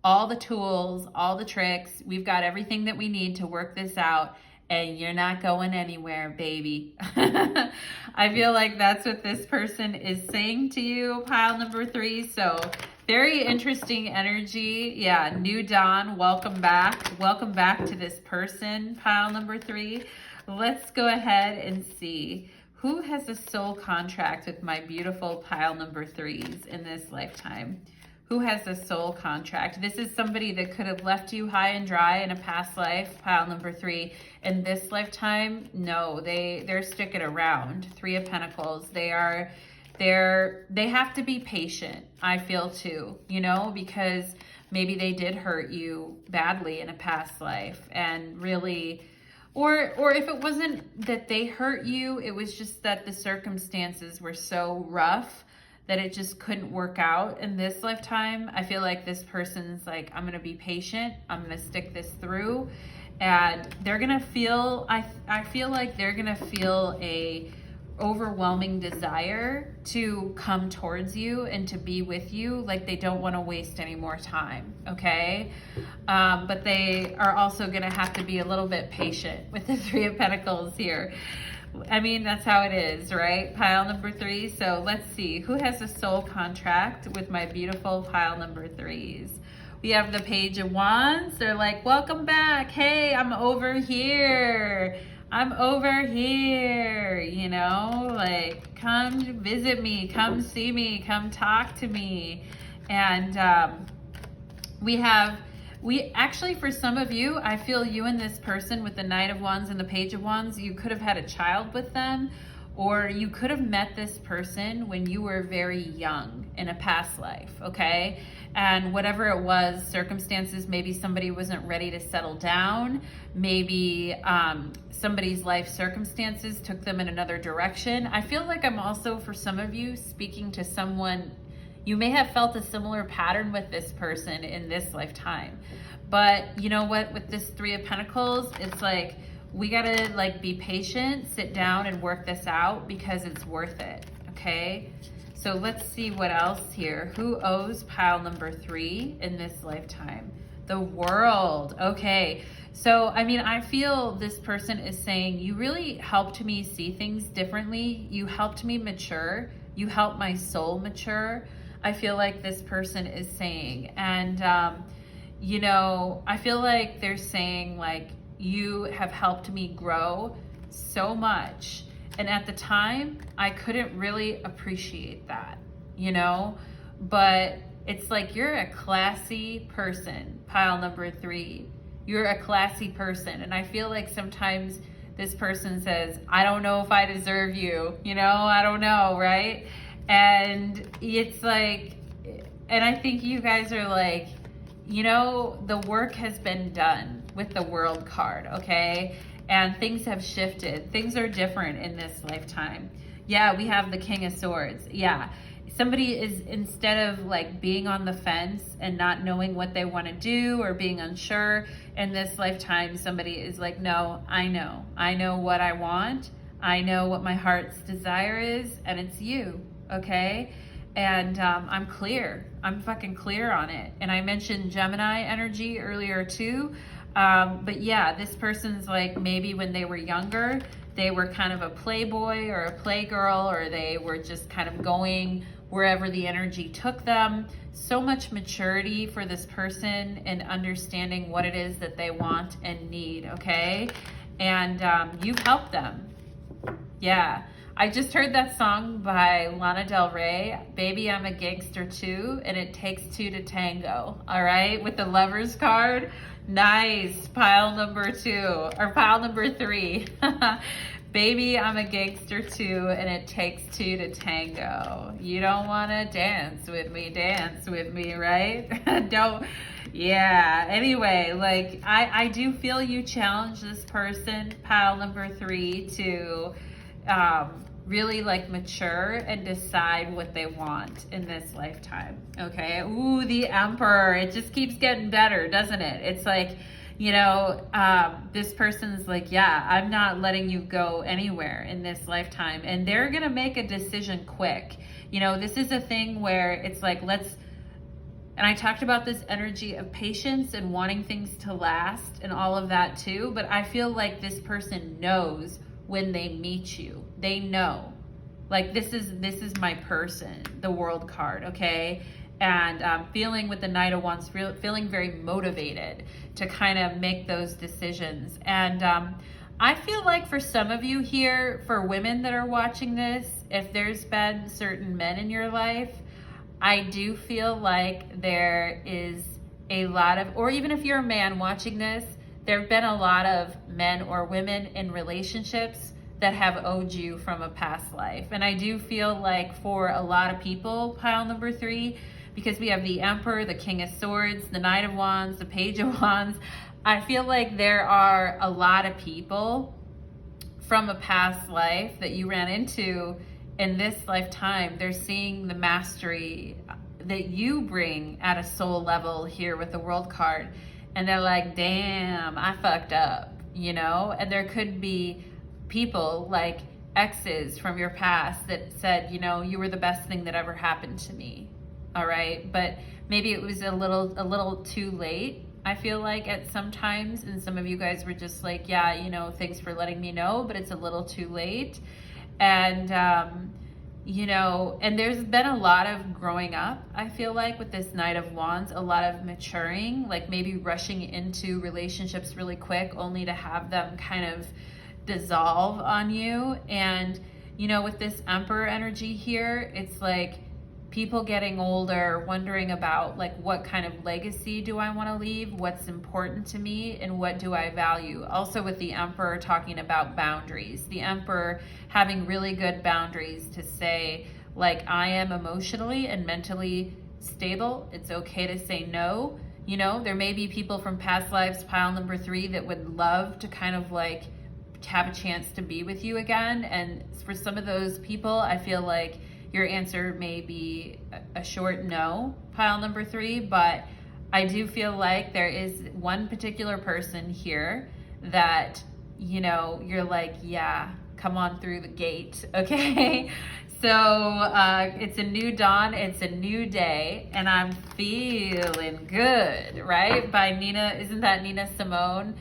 all the tools, all the tricks. We've got everything that we need to work this out, and you're not going anywhere, baby. I feel like that's what this person is saying to you, pile number 3. So very interesting energy. Yeah, new dawn. Welcome back. Welcome back to this person, pile number 3. Let's go ahead and see who has a soul contract with my beautiful pile number 3s in this lifetime. Who has a soul contract? This is somebody that could have left you high and dry in a past life, pile number 3. In this lifetime, no, they're sticking around. 3 of Pentacles. They have to be patient, I feel too, you know, because maybe they did hurt you badly in a past life and really, or if it wasn't that they hurt you, it was just that the circumstances were so rough that it just couldn't work out in this lifetime. I feel like this person's like, I'm gonna be patient, I'm gonna stick this through, and they're gonna feel, I feel like they're gonna feel a overwhelming desire to come towards you and to be with you, like they don't wanna waste any more time, okay? But they are also gonna have to be a little bit patient with the 3 of Pentacles here. I mean, that's how it is, right? Pile number 3. So let's see who has a soul contract with my beautiful pile number 3s. We have the Page of Wands. They're like, welcome back. Hey, I'm over here. I'm over here, you know, like, come visit me, come see me, come talk to me. And we have We actually, for some of you, I feel you and this person with the Knight of Wands and the Page of Wands, you could have had a child with them, or you could have met this person when you were very young in a past life, okay? And whatever it was, circumstances, maybe somebody wasn't ready to settle down, maybe somebody's life circumstances took them in another direction. I feel like I'm also, for some of you, speaking to someone. You may have felt a similar pattern with this person in this lifetime. But you know what, with this Three of Pentacles, it's like, we gotta like be patient, sit down and work this out because it's worth it, okay? So let's see what else here. Who owes pile number 3 in this lifetime? The World, okay. So, I mean, I feel this person is saying, you really helped me see things differently. You helped me mature. You helped my soul mature. I feel like this person is saying, and you know, I feel like they're saying like, you have helped me grow so much, and at the time I couldn't really appreciate that, you know, but it's like, you're a classy person, pile number 3. You're a classy person, and I feel like sometimes this person says, I don't know if I deserve you, you know, I don't know, right? And it's like, and I think you guys are like, you know, the work has been done with the World card, okay? And things have shifted. Things are different in this lifetime. Yeah, we have the King of Swords. Yeah, somebody is, instead of like being on the fence and not knowing what they want to do or being unsure, in this lifetime, somebody is like, no, I know what I want. I know what my heart's desire is, and it's you. Okay, and I'm clear. I'm fucking clear on it. And I mentioned Gemini energy earlier too, but yeah, this person's like, maybe when they were younger, they were kind of a playboy or a playgirl, or they were just kind of going wherever the energy took them. So much maturity for this person and understanding what it is that they want and need, okay? And you've helped them. Yeah. I just heard that song by Lana Del Rey, Baby I'm a Gangster Too, and it takes 2 to tango, all right? With the Lovers card, nice, pile number 2, or pile number 3. Baby I'm a Gangster Too, and it takes 2 to tango. You don't wanna dance with me, right? Don't, yeah, anyway, like, I do feel you challenge this person, pile number 3, to really like mature and decide what they want in this lifetime, okay? Ooh, the Emperor, it just keeps getting better, doesn't it? It's like, you know, this person's like, yeah, I'm not letting you go anywhere in this lifetime, and they're gonna make a decision quick. You know, this is a thing where it's like, let's, and I talked about this energy of patience and wanting things to last and all of that too, but I feel like this person knows when they meet you. They know, like, this is my person, the World card, okay? And feeling with the Knight of Wands, feeling very motivated to kind of make those decisions. And I feel like for some of you here, for women that are watching this, if there's been certain men in your life, I do feel like there is a lot of, or even if you're a man watching this, there have been a lot of men or women in relationships that have owed you from a past life. And I do feel like for a lot of people, pile number 3, because we have the Emperor, the King of Swords, the Knight of Wands, the Page of Wands, I feel like there are a lot of people from a past life that you ran into in this lifetime. They're seeing the mastery that you bring at a soul level here with the World card. And they're like, damn, I fucked up, you know? And there could be people like exes from your past that said, you know, you were the best thing that ever happened to me, all right? But maybe it was a little too late, I feel like, at some times. And some of you guys were just like, yeah, you know, thanks for letting me know, but it's a little too late. And, you know, and there's been a lot of growing up, I feel like, with this Knight of Wands, a lot of maturing, like maybe rushing into relationships really quick only to have them kind of dissolve on you. And, you know, with this Emperor energy here, it's like people getting older, wondering about like what kind of legacy do I want to leave, what's important to me, and what do I value. Also with the Emperor talking about boundaries, the Emperor having really good boundaries to say like, I am emotionally and mentally stable. It's okay to say no. You know, there may be people from past lives, pile number 3, that would love to kind of like have a chance to be with you again. And for some of those people, I feel like your answer may be a short no, pile number 3, but I do feel like there is one particular person here that, you know, you're like, yeah, come on through the gate, okay? So it's a new dawn, it's a new day, and I'm feeling good, right? By Nina, isn't that Nina Simone?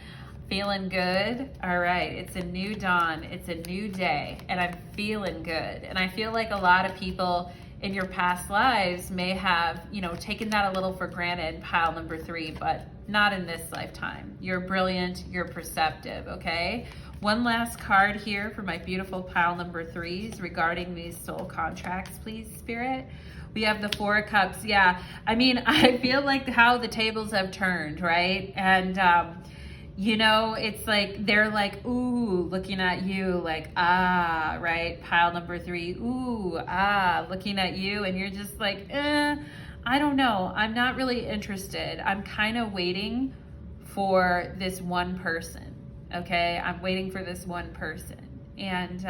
Feeling good. All right, it's a new dawn, it's a new day, and I'm feeling good. And I feel like a lot of people in your past lives may have, you know, taken that a little for granted, pile number 3, but not in this lifetime. You're brilliant, you're perceptive, okay? One last card here for my beautiful pile number 3s regarding these soul contracts, please, Spirit. We have the 4 of Cups. Yeah, I mean, I feel like how the tables have turned, right? And you know, it's like, they're like, ooh, looking at you like, ah, right? Pile number 3, ooh, ah, looking at you, and you're just like, I don't know. I'm not really interested. I'm kind of waiting for this one person, okay? I'm waiting for this one person. And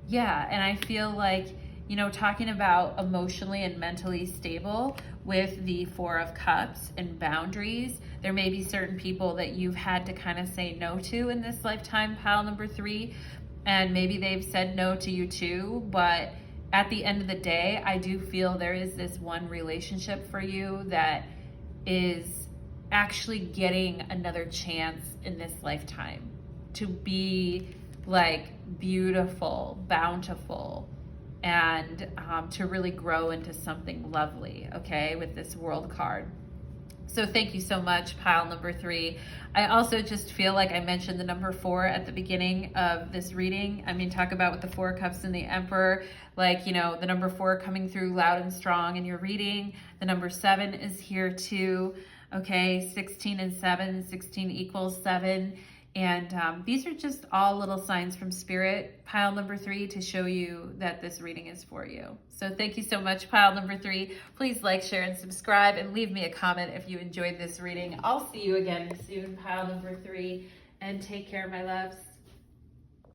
yeah, and I feel like, you know, talking about emotionally and mentally stable with the 4 of Cups and boundaries, there may be certain people that you've had to kind of say no to in this lifetime, pile number 3, and maybe they've said no to you too, but at the end of the day, I do feel there is this one relationship for you that is actually getting another chance in this lifetime to be like beautiful, bountiful, and to really grow into something lovely, okay, with this World card. So thank you so much, pile number 3. I also just feel like I mentioned the number 4 at the beginning of this reading. I mean, talk about with the 4 Cups and the Emperor, like, you know, the number 4 coming through loud and strong in your reading. The number 7 is here too, okay, 16 and 7, 16 equals 7. And these are just all little signs from Spirit, pile number 3, to show you that this reading is for you. So thank you so much, pile number 3. Please like, share, and subscribe, and leave me a comment if you enjoyed this reading. I'll see you again soon, pile number 3, and take care, my loves.